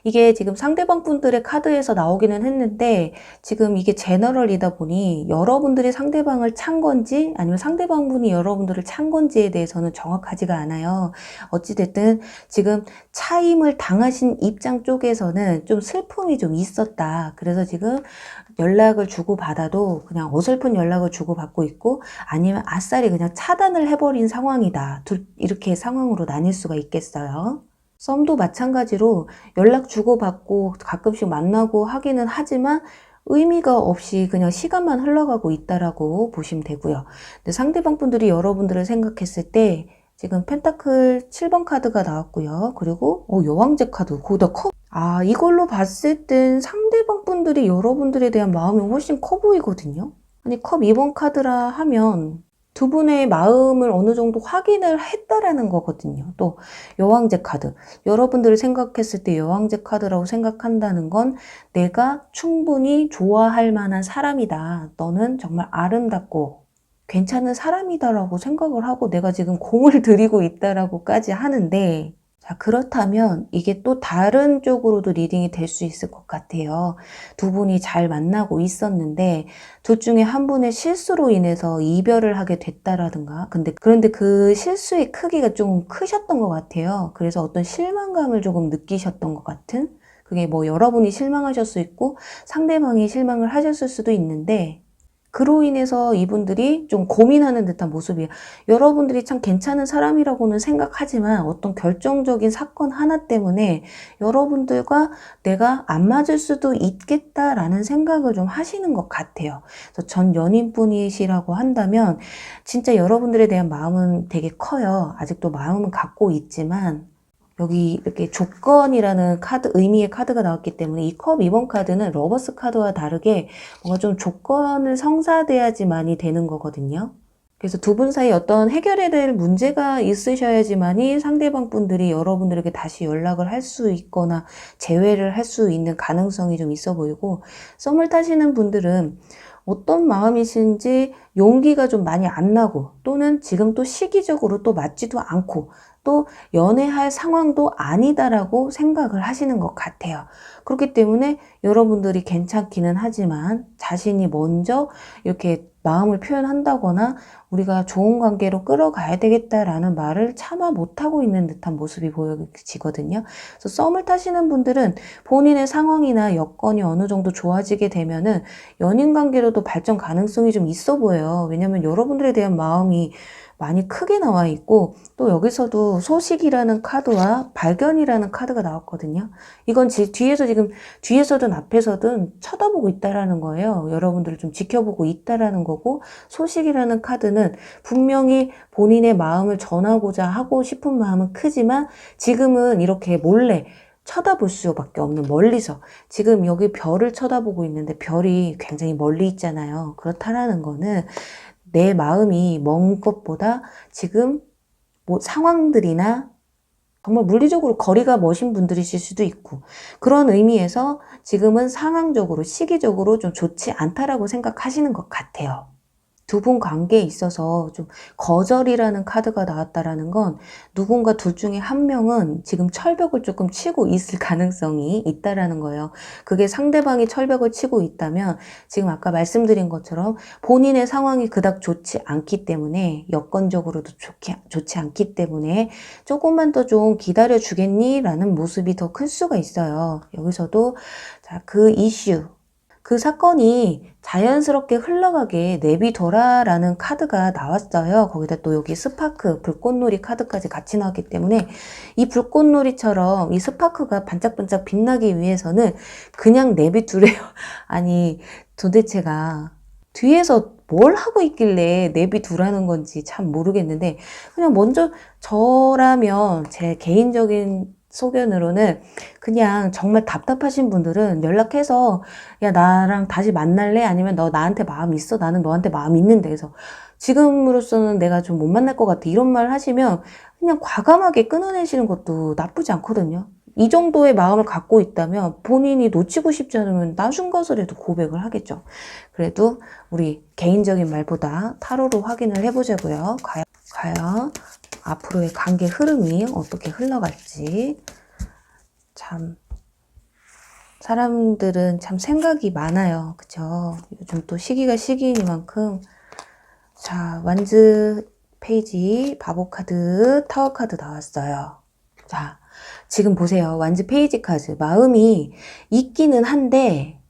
이게 지금 상대방 분들의 카드에서 나오기는 했는데 지금 이게 제너럴이다 보니 여러분들이 상대방을 찬 건지 아니면 상대방 분이 여러분들을 찬 건지에 대해서는 정확하지가 않아요. 어찌됐든 지금 차임을 당하신 입장 쪽에서는 좀 슬픔이 좀 있었다. 그래서 지금 연락을 주고받아도 그냥 어설픈 연락을 주고받고 있고, 아니면 아싸리 그냥 차단을 해버린 상황이다. 이렇게 상황으로 나뉠 수가 있겠어요. 썸도 마찬가지로 연락 주고받고 가끔씩 만나고 하기는 하지만 의미가 없이 그냥 시간만 흘러가고 있다라고 보시면 되고요. 근데 상대방 분들이 여러분들을 생각했을 때 지금 펜타클 7번 카드가 나왔고요. 그리고 여왕제 카드, 거기다 컵. 이걸로 봤을 땐 상대방 분들이 여러분들에 대한 마음이 훨씬 커 보이거든요. 아니, 컵 2번 카드라 하면 두 분의 마음을 어느 정도 확인을 했다라는 거거든요. 또 여왕제 카드, 여러분들을 생각했을 때 여왕제 카드라고 생각한다는 건 내가 충분히 좋아할 만한 사람이다, 너는 정말 아름답고 괜찮은 사람이다라고 생각을 하고 내가 지금 공을 들이고 있다라고까지 하는데, 자, 그렇다면 이게 또 다른 쪽으로도 리딩이 될 수 있을 것 같아요. 두 분이 잘 만나고 있었는데 둘 중에 한 분의 실수로 인해서 이별을 하게 됐다라든가, 그런데 그 실수의 크기가 좀 크셨던 것 같아요. 그래서 어떤 실망감을 조금 느끼셨던 것 같은, 그게 뭐 여러분이 실망하실 수 있고 상대방이 실망을 하셨을 수도 있는데, 그로 인해서 이분들이 좀 고민하는 듯한 모습이에요. 여러분들이 참 괜찮은 사람이라고는 생각하지만 어떤 결정적인 사건 하나 때문에 여러분들과 내가 안 맞을 수도 있겠다라는 생각을 좀 하시는 것 같아요. 그래서 전 연인분이시라고 한다면 진짜 여러분들에 대한 마음은 되게 커요. 아직도 마음은 갖고 있지만 여기 이렇게 조건이라는 카드, 의미의 카드가 나왔기 때문에 이 컵 2번 카드는 러버스 카드와 다르게 뭔가 좀 조건을 성사돼야지만이 되는 거거든요. 그래서 두 분 사이 어떤 해결해야 될 문제가 있으셔야지만이 상대방 분들이 여러분들에게 다시 연락을 할 수 있거나 재회를 할 수 있는 가능성이 좀 있어 보이고, 썸을 타시는 분들은 어떤 마음이신지 용기가 좀 많이 안 나고, 또는 지금 또 시기적으로 또 맞지도 않고 또 연애할 상황도 아니다라고 생각을 하시는 것 같아요. 그렇기 때문에 여러분들이 괜찮기는 하지만 자신이 먼저 이렇게 마음을 표현한다거나 우리가 좋은 관계로 끌어가야 되겠다라는 말을 차마 못하고 있는 듯한 모습이 보여지거든요. 그래서 썸을 타시는 분들은 본인의 상황이나 여건이 어느 정도 좋아지게 되면은 연인 관계로도 발전 가능성이 좀 있어 보여요. 왜냐면 여러분들에 대한 마음이 많이 크게 나와 있고, 또 여기서도 소식이라는 카드와 발견이라는 카드가 나왔거든요. 이건 뒤에서 지금 뒤에서든 앞에서든 쳐다보고 있다라는 거예요. 여러분들을 좀 지켜보고 있다라는 거고, 소식이라는 카드는 분명히 본인의 마음을 전하고자 하고 싶은 마음은 크지만 지금은 이렇게 몰래 쳐다볼 수밖에 없는, 멀리서 지금 여기 별을 쳐다보고 있는데 별이 굉장히 멀리 있잖아요. 그렇다라는 거는 내 마음이 먼 것보다 지금 뭐 상황들이나 정말 물리적으로 거리가 머신 분들이실 수도 있고, 그런 의미에서 지금은 상황적으로 시기적으로 좀 좋지 않다라고 생각하시는 것 같아요. 두 분 관계에 있어서 좀 거절이라는 카드가 나왔다라는 건 누군가 둘 중에 한 명은 지금 철벽을 조금 치고 있을 가능성이 있다라는 거예요. 그게 상대방이 철벽을 치고 있다면 지금 아까 말씀드린 것처럼 본인의 상황이 그닥 좋지 않기 때문에, 여건적으로도 좋지 않기 때문에 조금만 더 좀 기다려 주겠니? 라는 모습이 더 클 수가 있어요. 여기서도 자, 그 이슈, 그 사건이 자연스럽게 흘러가게 내비둬라라는 카드가 나왔어요. 거기다 또 여기 스파크, 불꽃놀이 카드까지 같이 나왔기 때문에 이 불꽃놀이처럼 이 스파크가 반짝반짝 빛나기 위해서는 그냥 내비두래요. 아니, 도대체가 뒤에서 뭘 하고 있길래 내비두라는 건지 참 모르겠는데, 그냥 먼저 저라면 제 개인적인 소견으로는 그냥 정말 답답하신 분들은 연락해서 야, 나랑 다시 만날래? 아니면 너 나한테 마음 있어? 나는 너한테 마음 있는데. 그래서 지금으로서는 내가 좀 못 만날 것 같아, 이런 말 하시면 그냥 과감하게 끊어내시는 것도 나쁘지 않거든요. 이 정도의 마음을 갖고 있다면 본인이 놓치고 싶지 않으면 나중 가서라도 고백을 하겠죠. 그래도 우리 개인적인 말보다 타로로 확인을 해보자고요. 과연 앞으로의 관계 흐름이 어떻게 흘러갈지. 참 사람들은 참 생각이 많아요. 그쵸? 요즘 또 시기가 시기이니만큼. 자, 완즈 페이지, 바보 카드, 타워 카드 나왔어요. 자, 지금 보세요. 완즈 페이지 카드. 마음이 있기는 한데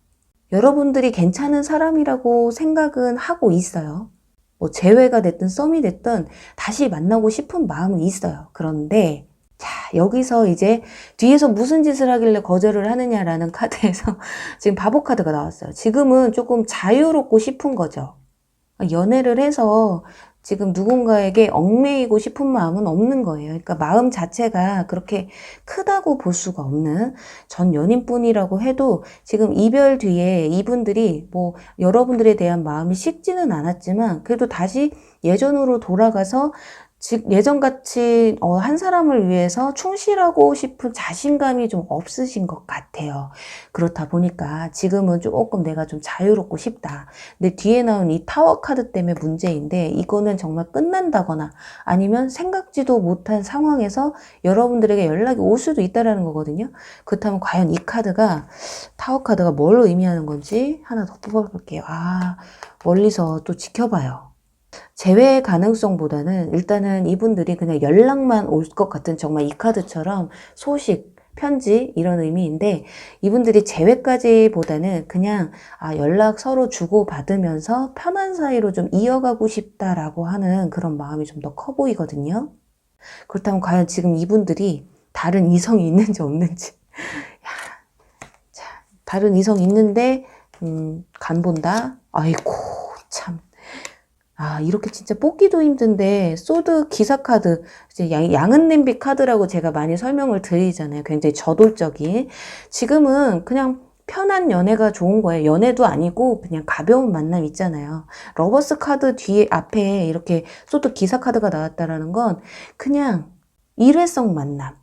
여러분들이 괜찮은 사람이라고 생각은 하고 있어요. 뭐 재회가 됐든 썸이 됐든 다시 만나고 싶은 마음은 있어요. 그런데 자, 여기서 이제 뒤에서 무슨 짓을 하길래 거절을 하느냐라는 카드에서 지금 바보 카드가 나왔어요. 지금은 조금 자유롭고 싶은 거죠. 연애를 해서 지금 누군가에게 얽매이고 싶은 마음은 없는 거예요. 그러니까 마음 자체가 그렇게 크다고 볼 수가 없는 전 연인뿐이라고 해도 지금 이별 뒤에 이분들이 뭐 여러분들에 대한 마음이 식지는 않았지만 그래도 다시 예전으로 돌아가서 예전같이 한 사람을 위해서 충실하고 싶은 자신감이 좀 없으신 것 같아요. 그렇다 보니까 지금은 조금 내가 좀 자유롭고 싶다. 근데 뒤에 나온 이 타워 카드 때문에 문제인데, 이거는 정말 끝난다거나 아니면 생각지도 못한 상황에서 여러분들에게 연락이 올 수도 있다는 거거든요. 그렇다면 과연 이 카드가, 타워 카드가 뭘 의미하는 건지 하나 더 뽑아볼게요. 아, 멀리서 또 지켜봐요. 재회 가능성보다는 일단은 이분들이 그냥 연락만 올 것 같은, 정말 이 카드처럼 소식, 편지 이런 의미인데, 이분들이 재회까지보다는 그냥 연락 서로 주고받으면서 편한 사이로 좀 이어가고 싶다라고 하는 그런 마음이 좀 더 커 보이거든요. 그렇다면 과연 지금 이분들이 다른 이성이 있는지 없는지. 자, 다른 이성 있는데 간 본다. 아이고 참. 이렇게 진짜 뽑기도 힘든데, 소드 기사 카드, 이제 양은 냄비 카드라고 제가 많이 설명을 드리잖아요. 굉장히 저돌적인. 지금은 그냥 편한 연애가 좋은 거예요. 연애도 아니고 그냥 가벼운 만남 있잖아요. 러버스 카드 뒤에 앞에 이렇게 소드 기사 카드가 나왔다라는 건 그냥 일회성 만남.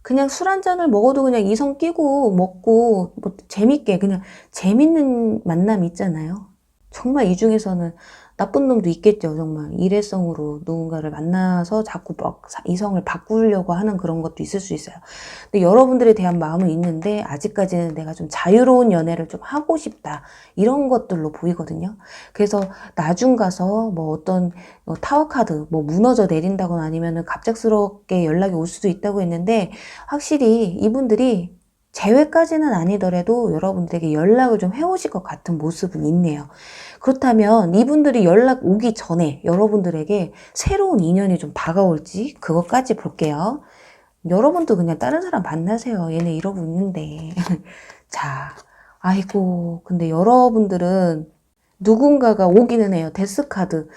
그냥 술 한 잔을 먹어도 그냥 이성 끼고 먹고 뭐 재밌게 그냥 재밌는 만남 있잖아요. 정말 이 중에서는 나쁜 놈도 있겠죠. 정말 일회성으로 누군가를 만나서 자꾸 막 이성을 바꾸려고 하는 그런 것도 있을 수 있어요. 근데 여러분들에 대한 마음은 있는데 아직까지는 내가 좀 자유로운 연애를 좀 하고 싶다, 이런 것들로 보이거든요. 그래서 나중 가서 뭐 어떤 타워 카드 뭐 무너져 내린다거나 아니면은 갑작스럽게 연락이 올 수도 있다고 했는데, 확실히 이분들이 재회까지는 아니더라도 여러분들에게 연락을 좀 해오실 것 같은 모습은 있네요. 그렇다면 이분들이 연락 오기 전에 여러분들에게 새로운 인연이 좀 다가올지 그것까지 볼게요. 여러분도 그냥 다른 사람 만나세요. 얘네 이러고 있는데. 자, 아이고, 근데 여러분들은 누군가가 오기는 해요. 데스카드.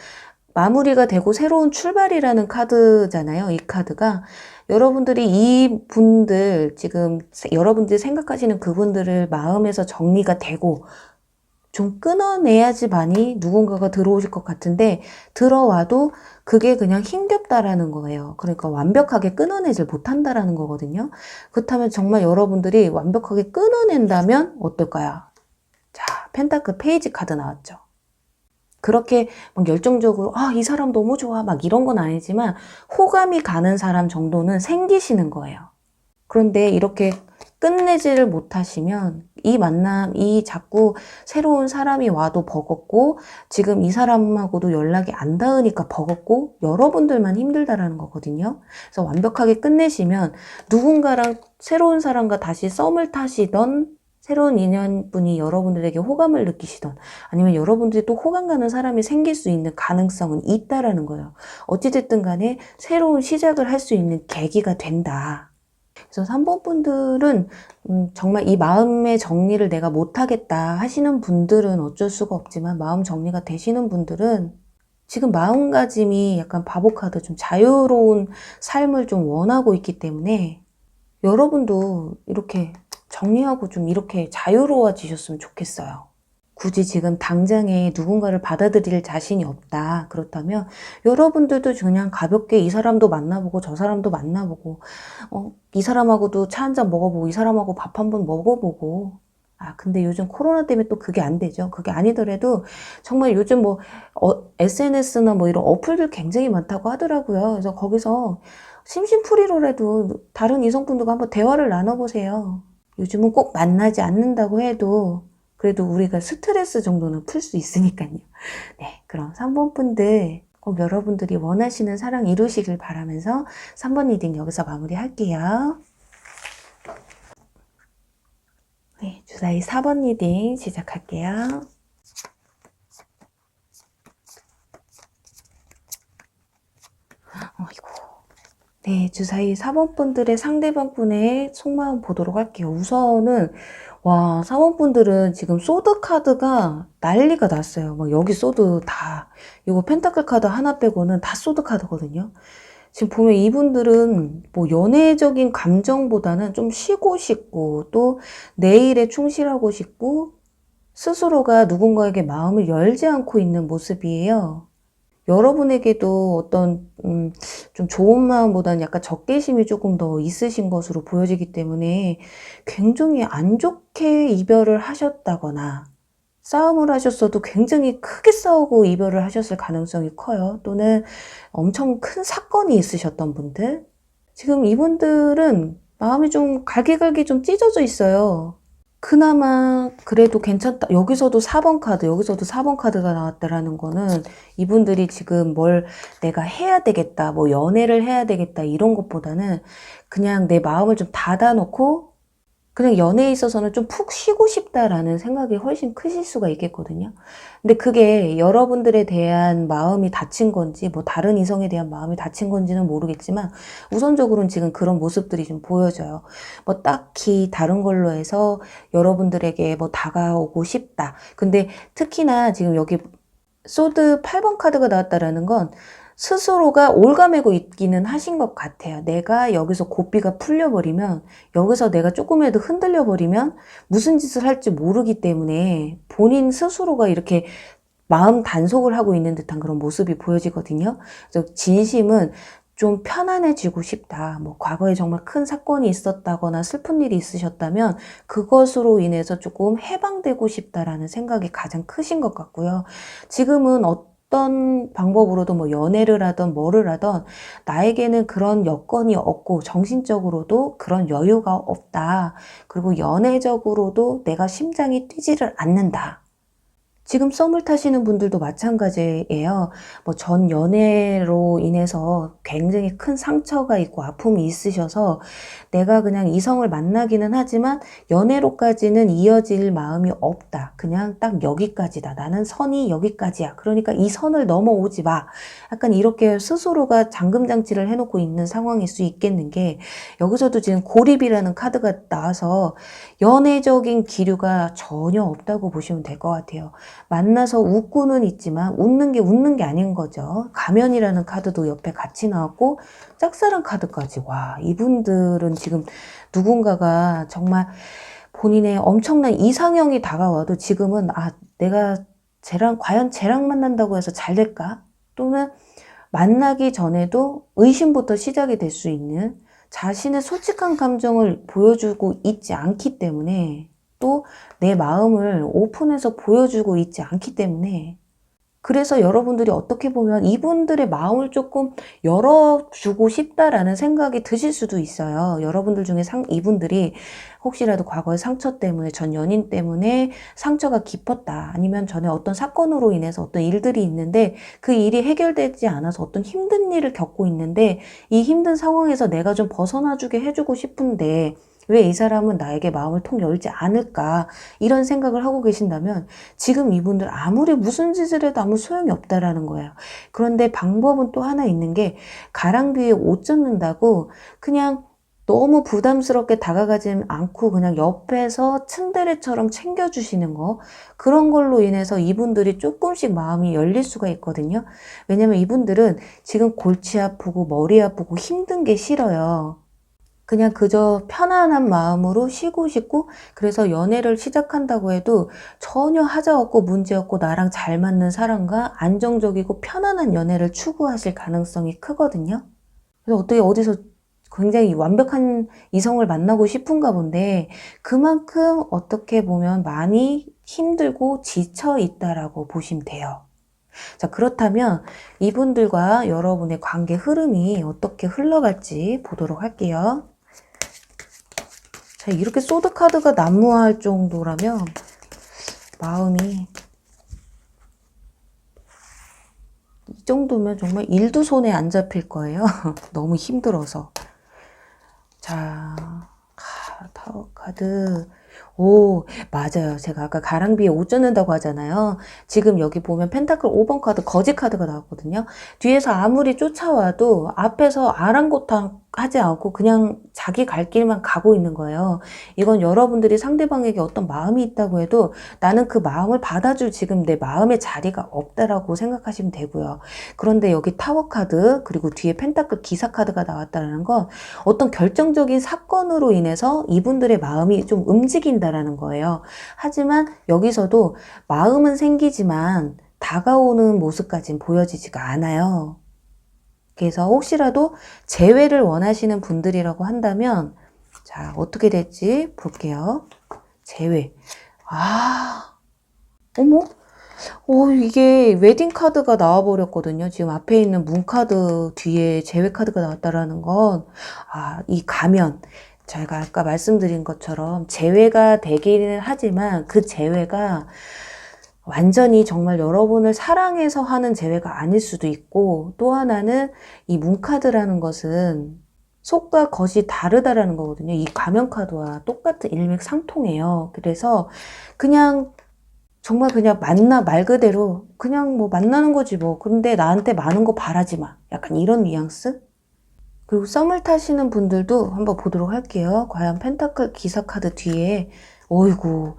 마무리가 되고 새로운 출발이라는 카드잖아요. 이 카드가. 여러분들이 이 분들, 지금 여러분들이 생각하시는 그분들을 마음에서 정리가 되고 좀 끊어내야지만이 누군가가 들어오실 것 같은데 들어와도 그게 그냥 힘겹다라는 거예요. 그러니까 완벽하게 끊어내질 못한다라는 거거든요. 그렇다면 정말 여러분들이 완벽하게 끊어낸다면 어떨까요? 자, 펜타클 페이지 카드 나왔죠. 그렇게 막 열정적으로 이 사람 너무 좋아 막 이런 건 아니지만 호감이 가는 사람 정도는 생기시는 거예요. 그런데 이렇게 끝내지를 못하시면 이 만남, 이 자꾸 새로운 사람이 와도 버겁고 지금 이 사람하고도 연락이 안 닿으니까 버겁고 여러분들만 힘들다라는 거거든요. 그래서 완벽하게 끝내시면 누군가랑 새로운 사람과 다시 썸을 타시던 새로운 인연분이 여러분들에게 호감을 느끼시던 아니면 여러분들이 또 호감 가는 사람이 생길 수 있는 가능성은 있다라는 거예요. 어찌됐든 간에 새로운 시작을 할 수 있는 계기가 된다. 그래서 3번 분들은 정말 이 마음의 정리를 내가 못하겠다 하시는 분들은 어쩔 수가 없지만 마음 정리가 되시는 분들은 지금 마음가짐이 약간 바보 카드 좀 자유로운 삶을 좀 원하고 있기 때문에 여러분도 이렇게 정리하고 좀 이렇게 자유로워지셨으면 좋겠어요. 굳이 지금 당장에 누군가를 받아들일 자신이 없다. 그렇다면 여러분들도 그냥 가볍게 이 사람도 만나보고 저 사람도 만나보고 이 사람하고도 차 한잔 먹어보고 이 사람하고 밥 한번 먹어보고 근데 요즘 코로나 때문에 또 그게 안 되죠. 그게 아니더라도 정말 요즘 뭐 SNS나 뭐 이런 어플들 굉장히 많다고 하더라고요. 그래서 거기서 심심풀이로라도 다른 이성분들과 한번 대화를 나눠보세요. 요즘은 꼭 만나지 않는다고 해도 그래도 우리가 스트레스 정도는 풀 수 있으니까요. 네, 그럼 3번 분들 꼭 여러분들이 원하시는 사랑 이루시길 바라면서 3번 리딩 여기서 마무리할게요. 네, 주사위 4번 리딩 시작할게요. 아이고. 네, 주사위 4번 분들의 상대방 분의 속마음 보도록 할게요. 우선은 4번 분들은 지금 소드 카드가 난리가 났어요. 막 여기 소드 다 이거 펜타클 카드 하나 빼고는 다 소드 카드거든요. 지금 보면 이분들은 뭐 연애적인 감정보다는 좀 쉬고 싶고 또 내일에 충실하고 싶고 스스로가 누군가에게 마음을 열지 않고 있는 모습이에요. 여러분에게도 어떤 좀 좋은 마음보다는 약간 적개심이 조금 더 있으신 것으로 보여지기 때문에 굉장히 안 좋게 이별을 하셨다거나 싸움을 하셨어도 굉장히 크게 싸우고 이별을 하셨을 가능성이 커요. 또는 엄청 큰 사건이 있으셨던 분들. 지금 이분들은 마음이 좀 갈기갈기 좀 찢어져 있어요. 그나마 그래도 괜찮다. 여기서도 4번 카드, 여기서도 4번 카드가 나왔다라는 거는 이분들이 지금 뭘 내가 해야 되겠다, 뭐 연애를 해야 되겠다 이런 것보다는 그냥 내 마음을 좀 닫아놓고 그냥 연애에 있어서는 좀 푹 쉬고 싶다라는 생각이 훨씬 크실 수가 있겠거든요. 근데 그게 여러분들에 대한 마음이 닫힌 건지 뭐 다른 이성에 대한 마음이 닫힌 건지는 모르겠지만 우선적으로는 지금 그런 모습들이 좀 보여져요. 뭐 딱히 다른 걸로 해서 여러분들에게 뭐 다가오고 싶다. 근데 특히나 지금 여기 소드 8번 카드가 나왔다라는 건 스스로가 올가매고 있기는 하신 것 같아요. 내가 여기서 고삐가 풀려버리면 여기서 내가 조금이라도 흔들려버리면 무슨 짓을 할지 모르기 때문에 본인 스스로가 이렇게 마음 단속을 하고 있는 듯한 그런 모습이 보여지거든요. 그래서 진심은 좀 편안해지고 싶다. 뭐 과거에 정말 큰 사건이 있었다거나 슬픈 일이 있으셨다면 그것으로 인해서 조금 해방되고 싶다라는 생각이 가장 크신 것 같고요. 지금은 어떤 방법으로도 뭐 연애를 하던 뭐를 하던 나에게는 그런 여건이 없고 정신적으로도 그런 여유가 없다. 그리고 연애적으로도 내가 심장이 뛰지를 않는다. 지금 썸을 타시는 분들도 마찬가지예요. 뭐 전 연애로 인해서 굉장히 큰 상처가 있고 아픔이 있으셔서 내가 그냥 이성을 만나기는 하지만 연애로까지는 이어질 마음이 없다. 그냥 딱 여기까지다. 나는 선이 여기까지야. 그러니까 이 선을 넘어오지 마. 약간 이렇게 스스로가 잠금장치를 해놓고 있는 상황일 수 있겠는 게, 여기서도 지금 고립이라는 카드가 나와서 연애적인 기류가 전혀 없다고 보시면 될 것 같아요. 만나서 웃고는 있지만 웃는 게 아닌 거죠. 가면이라는 카드도 옆에 같이 나왔고 짝사랑 카드까지. 와, 이분들은 지금 누군가가 정말 본인의 엄청난 이상형이 다가와도 지금은 내가 과연 쟤랑 만난다고 해서 잘 될까? 또는 만나기 전에도 의심부터 시작이 될 수 있는, 자신의 솔직한 감정을 보여주고 있지 않기 때문에, 또 내 마음을 오픈해서 보여주고 있지 않기 때문에, 그래서 여러분들이 어떻게 보면 이분들의 마음을 조금 열어주고 싶다라는 생각이 드실 수도 있어요. 여러분들 중에 이분들이 혹시라도 과거의 상처 때문에, 전 연인 때문에 상처가 깊었다. 아니면 전에 어떤 사건으로 인해서 어떤 일들이 있는데 그 일이 해결되지 않아서 어떤 힘든 일을 겪고 있는데, 이 힘든 상황에서 내가 좀 벗어나주게 해주고 싶은데 왜 이 사람은 나에게 마음을 통 열지 않을까, 이런 생각을 하고 계신다면 지금 이분들 아무리 무슨 짓을 해도 아무 소용이 없다라는 거예요. 그런데 방법은 또 하나 있는 게, 가랑비에 옷 젖는다고 그냥 너무 부담스럽게 다가가지 않고 그냥 옆에서 츤데레처럼 챙겨주시는 거, 그런 걸로 인해서 이분들이 조금씩 마음이 열릴 수가 있거든요. 왜냐면 이분들은 지금 골치 아프고 머리 아프고 힘든 게 싫어요. 그냥 그저 편안한 마음으로 쉬고 싶고, 그래서 연애를 시작한다고 해도 전혀 하자 없고 문제 없고 나랑 잘 맞는 사람과 안정적이고 편안한 연애를 추구하실 가능성이 크거든요. 그래서 어디서 굉장히 완벽한 이성을 만나고 싶은가 본데, 그만큼 어떻게 보면 많이 힘들고 지쳐 있다라고 보시면 돼요. 자, 그렇다면 이분들과 여러분의 관계 흐름이 어떻게 흘러갈지 보도록 할게요. 자, 이렇게 소드 카드가 난무할 정도라면 마음이, 이 정도면 정말 일도 손에 안 잡힐 거예요. 너무 힘들어서. 자, 타워 카드. 오, 맞아요. 제가 아까 가랑비에 옷 젖는다고 하잖아요. 지금 여기 보면 펜타클 5번 카드, 거지 카드가 나왔거든요. 뒤에서 아무리 쫓아와도 앞에서 아랑곳하지 않고 그냥 자기 갈 길만 가고 있는 거예요. 이건 여러분들이 상대방에게 어떤 마음이 있다고 해도 나는 그 마음을 받아줄 지금 내 마음의 자리가 없다라고 생각하시면 되고요. 그런데 여기 타워 카드, 그리고 뒤에 펜타클 기사 카드가 나왔다는 건 어떤 결정적인 사건으로 인해서 이분들의 마음이 좀 움직인다라는 거예요. 하지만 여기서도 마음은 생기지만 다가오는 모습까지는 보여지지가 않아요. 그래서 혹시라도 재회를 원하시는 분들이라고 한다면, 자, 어떻게 될지 볼게요. 재회. 어머? 이게 웨딩 카드가 나와버렸거든요. 지금 앞에 있는 문 카드 뒤에 재회 카드가 나왔다라는 건, 이 가면. 제가 아까 말씀드린 것처럼 재회가 되기는 하지만 그 재회가 완전히 정말 여러분을 사랑해서 하는 재회가 아닐 수도 있고, 또 하나는 이 문카드라는 것은 속과 겉이 다르다라는 거거든요. 이 가면 카드와 똑같은 일맥상통해요. 그래서 그냥 정말 그냥 말 그대로 그냥 뭐 만나는 거지 뭐. 근데 나한테 많은 거 바라지 마. 약간 이런 뉘앙스? 그리고 썸을 타시는 분들도 한번 보도록 할게요. 과연 펜타클 기사 카드 뒤에, 어이구.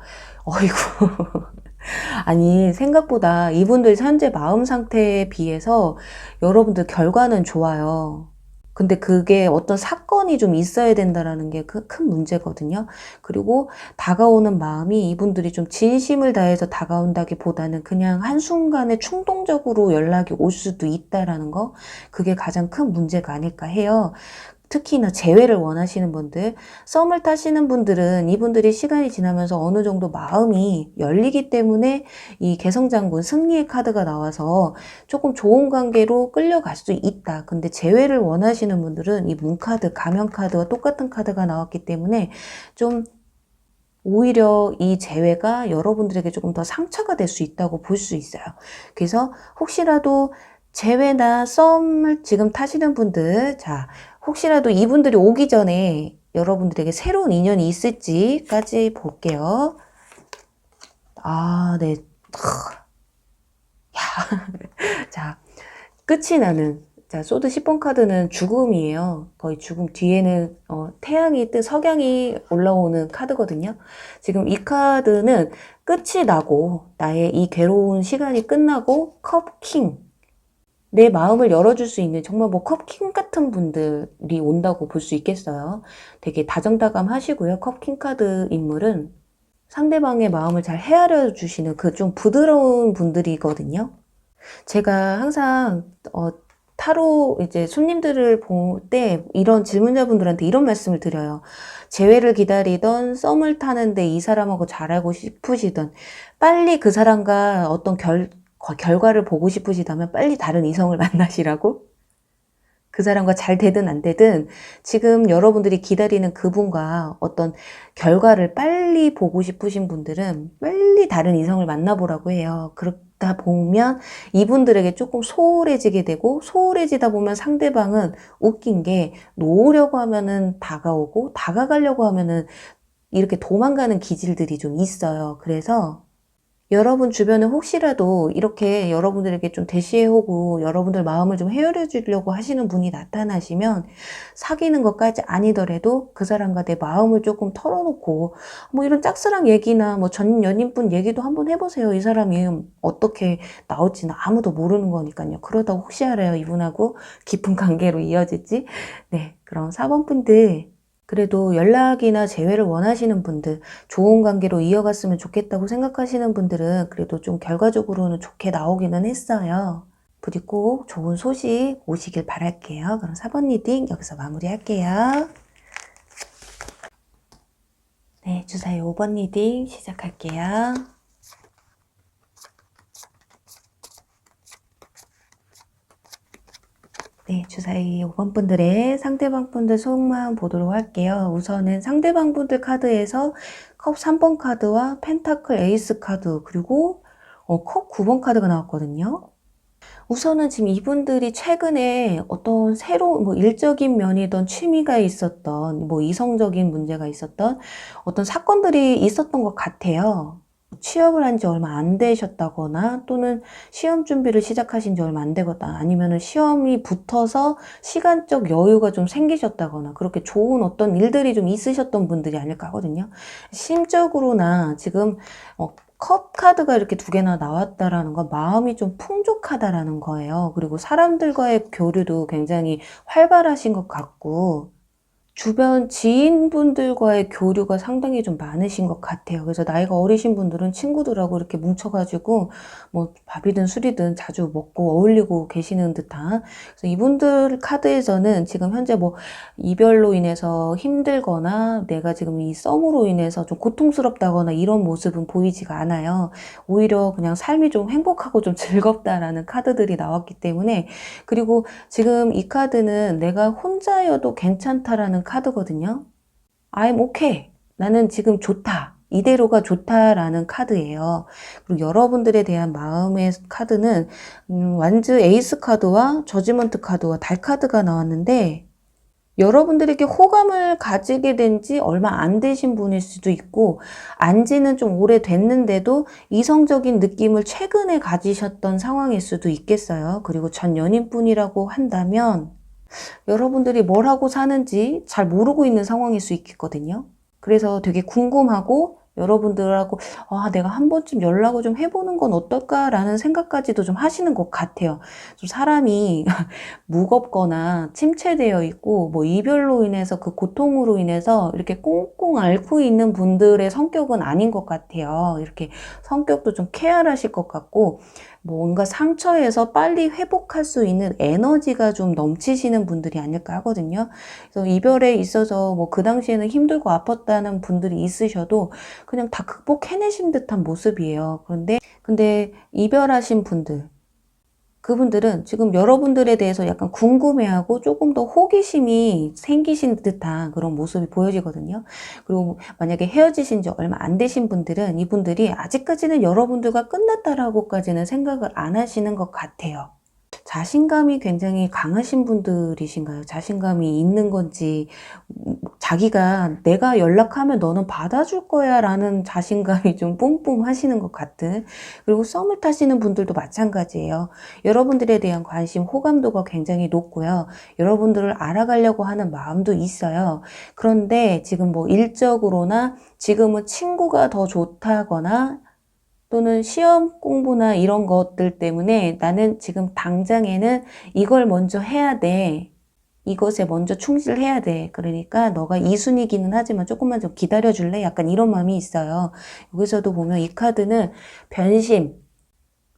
아니, 생각보다 이분들 현재 마음 상태에 비해서 여러분들 결과는 좋아요. 근데 그게 어떤 사건이 좀 있어야 된다라는 게 큰 문제거든요. 그리고 다가오는 마음이 이분들이 좀 진심을 다해서 다가온다기보다는 그냥 한순간에 충동적으로 연락이 올 수도 있다라는 거, 그게 가장 큰 문제가 아닐까 해요. 특히나 재회를 원하시는 분들, 썸을 타시는 분들은 이분들이 시간이 지나면서 어느 정도 마음이 열리기 때문에 이 개성장군 승리의 카드가 나와서 조금 좋은 관계로 끌려갈 수 있다. 근데 재회를 원하시는 분들은 이 문카드, 가면 카드와 똑같은 카드가 나왔기 때문에 좀 오히려 이 재회가 여러분들에게 조금 더 상처가 될 수 있다고 볼 수 있어요. 그래서 혹시라도 재회나 썸을 지금 타시는 분들, 자, 혹시라도 이분들이 오기 전에 여러분들에게 새로운 인연이 있을지까지 볼게요. 아, 네. 자, 끝이 나는. 자, 소드 10번 카드는 죽음이에요. 거의 죽음 뒤에는 태양이 석양이 올라오는 카드거든요. 지금 이 카드는 끝이 나고 나의 이 괴로운 시간이 끝나고 컵킹. 내 마음을 열어줄 수 있는 정말 뭐 컵킹 같은 분들이 온다고 볼 수 있겠어요. 되게 다정다감하시고요. 컵킹 카드 인물은 상대방의 마음을 잘 헤아려 주시는 그 좀 부드러운 분들이거든요. 제가 항상 타로 이제 손님들을 볼 때 이런 질문자분들한테 이런 말씀을 드려요. 재회를 기다리던 썸을 타는데 이 사람하고 잘하고 싶으시던 빨리 그 사람과 어떤 결과를 보고 싶으시다면 빨리 다른 이성을 만나시라고? 그 사람과 잘 되든 안 되든 지금 여러분들이 기다리는 그분과 어떤 결과를 빨리 보고 싶으신 분들은 빨리 다른 이성을 만나보라고 해요. 그러다 보면 이분들에게 조금 소홀해지게 되고 소홀해지다 보면 상대방은 웃긴 게 놓으려고 하면은 다가오고 다가가려고 하면은 이렇게 도망가는 기질들이 좀 있어요. 그래서 여러분 주변에 혹시라도 이렇게 여러분들에게 좀 대시해오고 여러분들 마음을 좀 헤아려 주려고 하시는 분이 나타나시면 사귀는 것까지 아니더라도 그 사람과 내 마음을 조금 털어놓고 뭐 이런 짝사랑 얘기나 뭐 전 연인분 얘기도 한번 해보세요. 이 사람이 어떻게 나올지는 아무도 모르는 거니까요. 그러다 혹시 알아요. 이분하고 깊은 관계로 이어질지. 네, 그럼 4번 분들 그래도 연락이나 재회를 원하시는 분들, 좋은 관계로 이어갔으면 좋겠다고 생각하시는 분들은 그래도 좀 결과적으로는 좋게 나오기는 했어요. 부디 꼭 좋은 소식 오시길 바랄게요. 그럼 4번 리딩 여기서 마무리할게요. 네, 주사위 5번 리딩 시작할게요. 네, 주사위 5번 분들의 상대방 분들 속마음 보도록 할게요. 우선은 상대방 분들 카드에서 컵 3번 카드와 펜타클 에이스 카드 그리고 컵 9번 카드가 나왔거든요. 우선은 지금 이분들이 최근에 어떤 새로운 뭐 일적인 면이든 취미가 있었던 뭐 이성적인 문제가 있었던 어떤 사건들이 있었던 것 같아요. 취업을 한 지 얼마 안 되셨다거나 또는 시험 준비를 시작하신 지 얼마 안 되거나 아니면은 시험이 붙어서 시간적 여유가 좀 생기셨다거나 그렇게 좋은 어떤 일들이 좀 있으셨던 분들이 아닐까 하거든요. 심적으로나 지금 컵 카드가 이렇게 두 개나 나왔다라는 건 마음이 좀 풍족하다라는 거예요. 그리고 사람들과의 교류도 굉장히 활발하신 것 같고 주변 지인분들과의 교류가 상당히 좀 많으신 것 같아요. 그래서 나이가 어리신 분들은 친구들하고 이렇게 뭉쳐가지고 뭐 밥이든 술이든 자주 먹고 어울리고 계시는 듯한. 그래서 이분들 카드에서는 지금 현재 뭐 이별로 인해서 힘들거나 내가 지금 이 썸으로 인해서 좀 고통스럽다거나 이런 모습은 보이지가 않아요. 오히려 그냥 삶이 좀 행복하고 좀 즐겁다라는 카드들이 나왔기 때문에 그리고 지금 이 카드는 내가 혼자여도 괜찮다라는 카드거든요. I'm okay. 나는 지금 좋다. 이대로가 좋다라는 카드예요. 그리고 여러분들에 대한 마음의 카드는 완즈 에이스 카드와 저지먼트 카드와 달 카드가 나왔는데 여러분들에게 호감을 가지게 된 지 얼마 안 되신 분일 수도 있고 안지는 좀 오래됐는데도 이성적인 느낌을 최근에 가지셨던 상황일 수도 있겠어요. 그리고 전 연인분이라고 한다면 여러분들이 뭘 하고 사는지 잘 모르고 있는 상황일 수 있겠거든요. 그래서 되게 궁금하고 여러분들하고 내가 한 번쯤 연락을 좀 해보는 건 어떨까라는 생각까지도 좀 하시는 것 같아요. 좀 사람이 무겁거나 침체되어 있고 뭐 이별로 인해서 그 고통으로 인해서 이렇게 꽁꽁 앓고 있는 분들의 성격은 아닌 것 같아요. 이렇게 성격도 좀 쾌활하실 것 같고 뭔가 상처에서 빨리 회복할 수 있는 에너지가 좀 넘치시는 분들이 아닐까 하거든요. 그래서 이별에 있어서 뭐 그 당시에는 힘들고 아팠다는 분들이 있으셔도 그냥 다 극복해내신 듯한 모습이에요. 근데 이별하신 분들 그분들은 지금 여러분들에 대해서 약간 궁금해하고 조금 더 호기심이 생기신 듯한 그런 모습이 보여지거든요. 그리고 만약에 헤어지신 지 얼마 안 되신 분들은 이분들이 아직까지는 여러분들과 끝났다라고까지는 생각을 안 하시는 것 같아요. 자신감이 굉장히 강하신 분들이신가요? 자신감이 있는 건지, 자기가 내가 연락하면 너는 받아줄 거야 라는 자신감이 좀 뿜뿜하시는 것 같은, 그리고 썸을 타시는 분들도 마찬가지예요. 여러분들에 대한 관심, 호감도가 굉장히 높고요. 여러분들을 알아가려고 하는 마음도 있어요. 그런데 지금 뭐 일적으로나 지금은 친구가 더 좋다거나 또는 시험 공부나 이런 것들 때문에 나는 지금 당장에는 이걸 먼저 해야 돼. 이것에 먼저 충실해야 돼. 그러니까 너가 2순위기는 하지만 조금만 좀 기다려줄래? 약간 이런 마음이 있어요. 여기서도 보면 이 카드는 변심,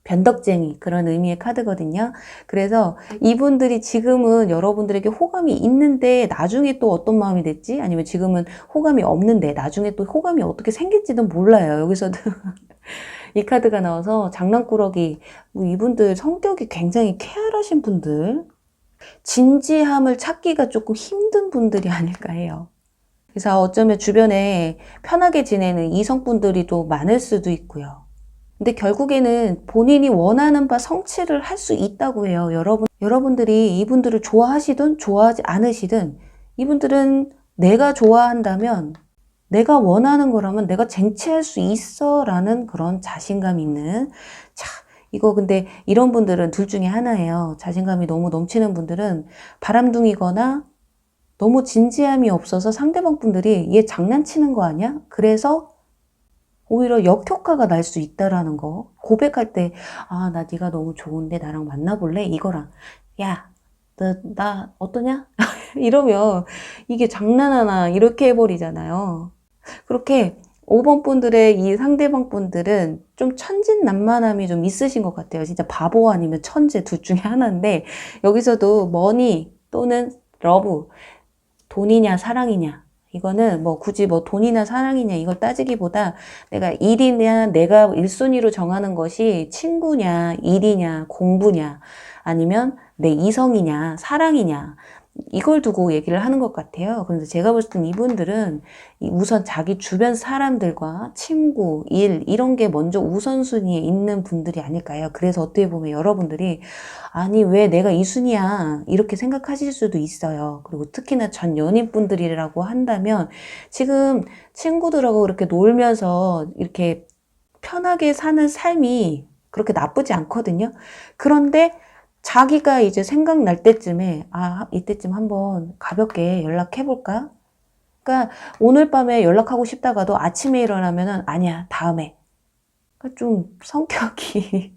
변덕쟁이 그런 의미의 카드거든요. 그래서 이분들이 지금은 여러분들에게 호감이 있는데 나중에 또 어떤 마음이 됐지? 아니면 지금은 호감이 없는데 나중에 또 호감이 어떻게 생길지도 몰라요. 여기서도 이 카드가 나와서 장난꾸러기, 이분들 성격이 굉장히 쾌활하신 분들, 진지함을 찾기가 조금 힘든 분들이 아닐까 해요. 그래서 어쩌면 주변에 편하게 지내는 이성분들이 또 많을 수도 있고요. 근데 결국에는 본인이 원하는 바 성취를 할 수 있다고 해요. 여러분들이 이분들을 좋아하시든 좋아하지 않으시든 이분들은 내가 좋아한다면 내가 원하는 거라면 내가 쟁취할 수 있어 라는 그런 자신감 있는, 자, 이거 근데 이런 분들은 둘 중에 하나예요. 자신감이 너무 넘치는 분들은 바람둥이거나 너무 진지함이 없어서 상대방 분들이 얘 장난치는 거 아니야? 그래서 오히려 역효과가 날 수 있다라는 거. 고백할 때, 아, 나 네가 너무 좋은데 나랑 만나볼래? 이거랑, 야, 나 어떠냐? 이러면 이게 장난하나 이렇게 해버리잖아요. 그렇게 5번 분들의 이 상대방 분들은 좀 천진난만함이 좀 있으신 것 같아요. 진짜 바보 아니면 천재 둘 중에 하나인데, 여기서도 머니 또는 러브, 돈이냐 사랑이냐, 이거는 뭐 굳이 뭐 돈이나 사랑이냐 이걸 따지기보다 내가 일이냐, 내가 1순위로 정하는 것이 친구냐, 일이냐, 공부냐, 아니면 내 이성이냐, 사랑이냐, 이걸 두고 얘기를 하는 것 같아요. 그래서 제가 볼 때는 이분들은 우선 자기 주변 사람들과 친구, 일 이런 게 먼저 우선순위에 있는 분들이 아닐까요? 그래서 어떻게 보면 여러분들이 아니 왜 내가 이 순위야 이렇게 생각하실 수도 있어요. 그리고 특히나 전 연인분들이라고 한다면 지금 친구들하고 이렇게 놀면서 이렇게 편하게 사는 삶이 그렇게 나쁘지 않거든요. 그런데 자기가 이제 생각날 때쯤에, 아, 이때쯤 한번 가볍게 연락해볼까? 그러니까 오늘 밤에 연락하고 싶다가도 아침에 일어나면은, 아니야, 다음에. 그러니까 좀 성격이,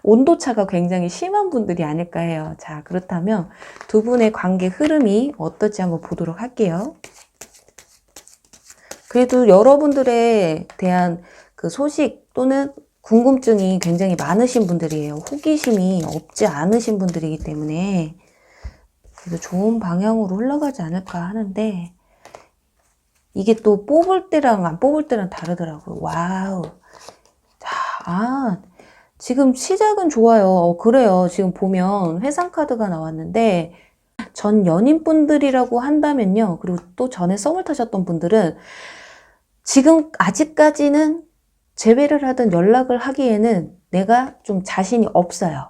온도차가 굉장히 심한 분들이 아닐까 해요. 자, 그렇다면 두 분의 관계 흐름이 어떨지 한번 보도록 할게요. 그래도 여러분들에 대한 그 소식 또는 궁금증이 굉장히 많으신 분들이에요. 호기심이 없지 않으신 분들이기 때문에 그래도 좋은 방향으로 흘러가지 않을까 하는데, 이게 또 뽑을 때랑 안 뽑을 때랑 다르더라고요. 와우. 자, 지금 시작은 좋아요. 그래요. 지금 보면 회상 카드가 나왔는데 전 연인분들이라고 한다면요. 그리고 또 전에 썸을 타셨던 분들은 지금 아직까지는 재회를 하든 연락을 하기에는 내가 좀 자신이 없어요.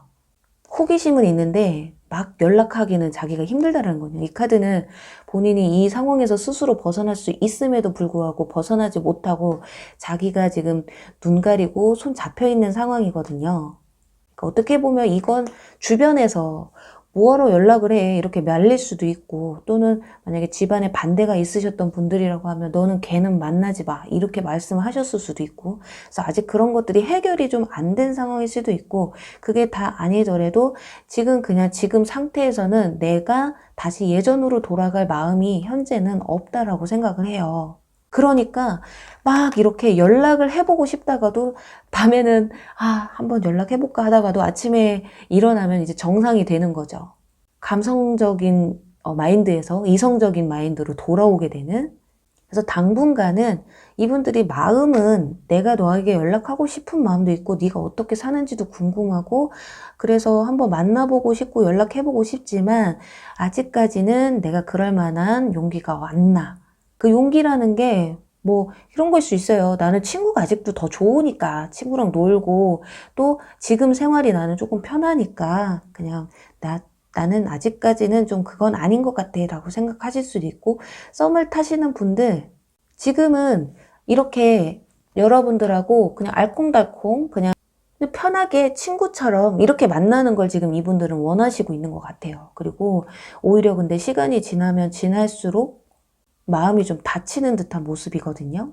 호기심은 있는데 막 연락하기는 자기가 힘들다는 거예요. 이 카드는 본인이 이 상황에서 스스로 벗어날 수 있음에도 불구하고 벗어나지 못하고 자기가 지금 눈 가리고 손 잡혀 있는 상황이거든요. 그러니까 어떻게 보면 이건 주변에서 뭐하러 연락을 해 이렇게 말릴 수도 있고, 또는 만약에 집안에 반대가 있으셨던 분들이라고 하면 너는 걔는 만나지 마 이렇게 말씀하셨을 수도 있고, 그래서 아직 그런 것들이 해결이 좀 안 된 상황일 수도 있고, 그게 다 아니더라도 지금 그냥 지금 상태에서는 내가 다시 예전으로 돌아갈 마음이 현재는 없다라고 생각을 해요. 그러니까 막 이렇게 연락을 해보고 싶다가도 밤에는 한번 연락해볼까 하다가도 아침에 일어나면 이제 정상이 되는 거죠. 감성적인 마인드에서 이성적인 마인드로 돌아오게 되는, 그래서 당분간은 이분들이 마음은 내가 너에게 연락하고 싶은 마음도 있고 네가 어떻게 사는지도 궁금하고 그래서 한번 만나보고 싶고 연락해보고 싶지만 아직까지는 내가 그럴 만한 용기가 안 나. 그 용기라는 게 뭐 이런 걸 수 있어요. 나는 친구가 아직도 더 좋으니까 친구랑 놀고 또 지금 생활이 나는 조금 편하니까 그냥 나는 아직까지는 좀 그건 아닌 것 같아 라고 생각하실 수도 있고 썸을 타시는 분들 지금은 이렇게 여러분들하고 그냥 알콩달콩 그냥 편하게 친구처럼 이렇게 만나는 걸 지금 이분들은 원하시고 있는 것 같아요. 그리고 오히려 근데 시간이 지나면 지날수록 마음이 좀 닫히는 듯한 모습이거든요.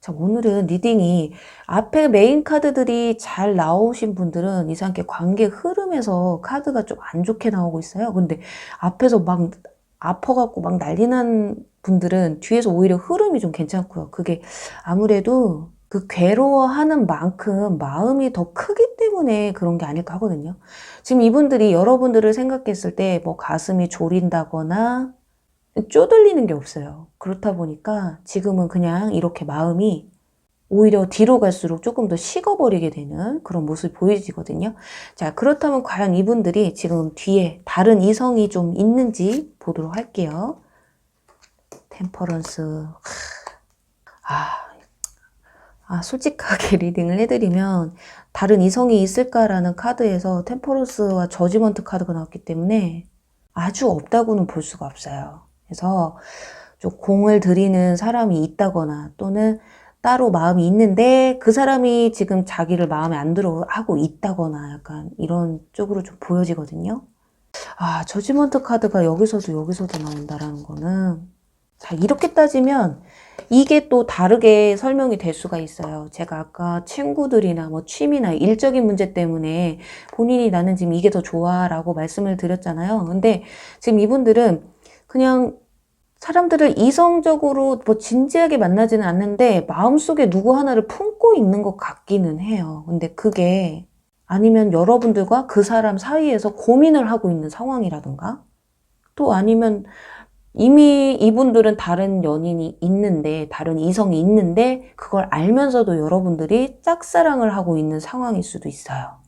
자, 오늘은 리딩이 앞에 메인 카드들이 잘 나오신 분들은 이상하게 관계 흐름에서 카드가 좀 안 좋게 나오고 있어요. 근데 앞에서 막 아파갖고 막 난리 난 분들은 뒤에서 오히려 흐름이 좀 괜찮고요. 그게 아무래도 그 괴로워하는 만큼 마음이 더 크기 때문에 그런 게 아닐까 하거든요. 지금 이분들이 여러분들을 생각했을 때 뭐 가슴이 졸인다거나 쪼들리는 게 없어요. 그렇다 보니까 지금은 그냥 이렇게 마음이 오히려 뒤로 갈수록 조금 더 식어버리게 되는 그런 모습이 보여지거든요. 자, 그렇다면 과연 이분들이 지금 뒤에 다른 이성이 좀 있는지 보도록 할게요. 템퍼런스. 솔직하게 리딩을 해드리면 다른 이성이 있을까라는 카드에서 템퍼런스와 저지먼트 카드가 나왔기 때문에 아주 없다고는 볼 수가 없어요. 그래서 좀 공을 들이는 사람이 있다거나 또는 따로 마음이 있는데 그 사람이 지금 자기를 마음에 안 들어 하고 있다거나 약간 이런 쪽으로 좀 보여지거든요. 저지먼트 카드가 여기서도 나온다라는 거는 자, 이렇게 따지면 이게 또 다르게 설명이 될 수가 있어요. 제가 아까 친구들이나 뭐 취미나 일적인 문제 때문에 본인이 나는 지금 이게 더 좋아 라고 말씀을 드렸잖아요. 근데 지금 이분들은 그냥 사람들을 이성적으로 뭐 진지하게 만나지는 않는데 마음속에 누구 하나를 품고 있는 것 같기는 해요. 근데 그게 아니면 여러분들과 그 사람 사이에서 고민을 하고 있는 상황이라든가 또 아니면 이미 이분들은 다른 연인이 있는데 다른 이성이 있는데 그걸 알면서도 여러분들이 짝사랑을 하고 있는 상황일 수도 있어요.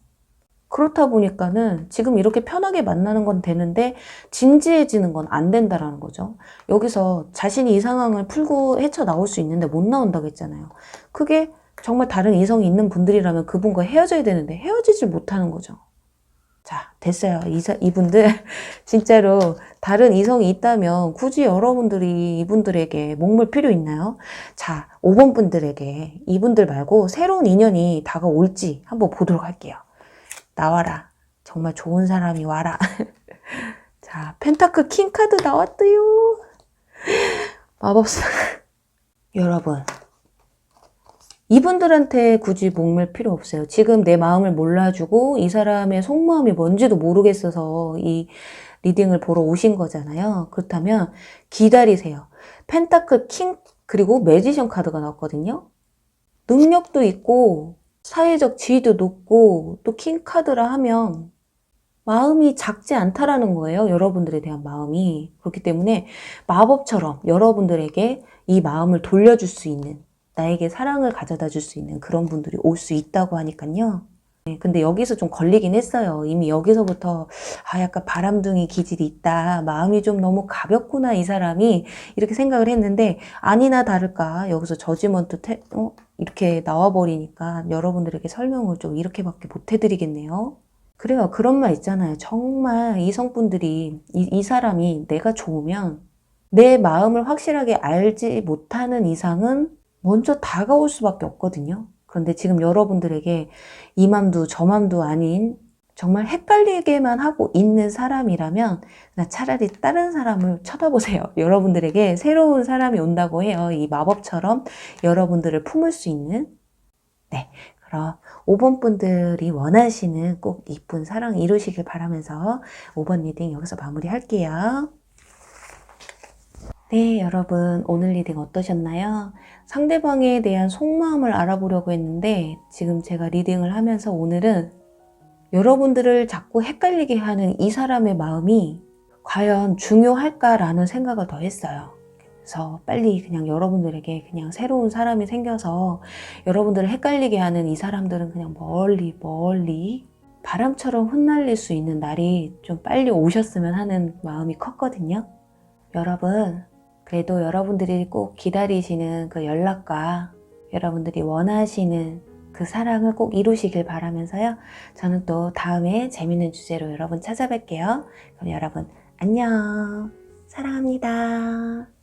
그렇다 보니까는 지금 이렇게 편하게 만나는 건 되는데 진지해지는 건 안 된다라는 거죠. 여기서 자신이 이 상황을 풀고 헤쳐나올 수 있는데 못 나온다고 했잖아요. 그게 정말 다른 이성이 있는 분들이라면 그분과 헤어져야 되는데 헤어지질 못하는 거죠. 자, 됐어요. 이분들 진짜로 다른 이성이 있다면 굳이 여러분들이 이분들에게 목물 필요 있나요? 자, 5번 분들에게 이분들 말고 새로운 인연이 다가올지 한번 보도록 할게요. 나와라. 정말 좋은 사람이 와라. 자, 펜타클 킹 카드 나왔대요. 마법사. 여러분. 이분들한테 굳이 목맬 필요 없어요. 지금 내 마음을 몰라주고 이 사람의 속마음이 뭔지도 모르겠어서 이 리딩을 보러 오신 거잖아요. 그렇다면 기다리세요. 펜타클 킹 그리고 매지션 카드가 나왔거든요. 능력도 있고 사회적 지위도 높고 또 킹 카드라 하면 마음이 작지 않다라는 거예요. 여러분들에 대한 마음이. 그렇기 때문에 마법처럼 여러분들에게 이 마음을 돌려줄 수 있는 나에게 사랑을 가져다 줄 수 있는 그런 분들이 올 수 있다고 하니까요. 네, 근데 여기서 좀 걸리긴 했어요. 이미 여기서부터 약간 바람둥이 기질이 있다. 마음이 좀 너무 가볍구나 이 사람이 이렇게 생각을 했는데 아니나 다를까 여기서 저지먼트 이렇게 나와버리니까 여러분들에게 설명을 좀 이렇게밖에 못 해드리겠네요. 그래요. 그런 말 있잖아요. 정말 이성분들이 이 사람이 내가 좋으면 내 마음을 확실하게 알지 못하는 이상은 먼저 다가올 수밖에 없거든요. 그런데 지금 여러분들에게 이 맘도 저 맘도 아닌 정말 헷갈리게만 하고 있는 사람이라면 차라리 다른 사람을 쳐다보세요. 여러분들에게 새로운 사람이 온다고 해요. 이 마법처럼 여러분들을 품을 수 있는. 네, 그럼 5번 분들이 원하시는 꼭 이쁜 사랑 이루시길 바라면서 5번 리딩 여기서 마무리할게요. 네, 여러분 오늘 리딩 어떠셨나요? 상대방에 대한 속마음을 알아보려고 했는데 지금 제가 리딩을 하면서 오늘은 여러분들을 자꾸 헷갈리게 하는 이 사람의 마음이 과연 중요할까라는 생각을 더 했어요. 그래서 빨리 그냥 여러분들에게 그냥 새로운 사람이 생겨서 여러분들을 헷갈리게 하는 이 사람들은 그냥 멀리 멀리 바람처럼 흩날릴 수 있는 날이 좀 빨리 오셨으면 하는 마음이 컸거든요. 여러분, 그래도 여러분들이 꼭 기다리시는 그 연락과 여러분들이 원하시는 그 사랑을 꼭 이루시길 바라면서요. 저는 또 다음에 재밌는 주제로 여러분 찾아뵐게요. 그럼 여러분 안녕. 사랑합니다.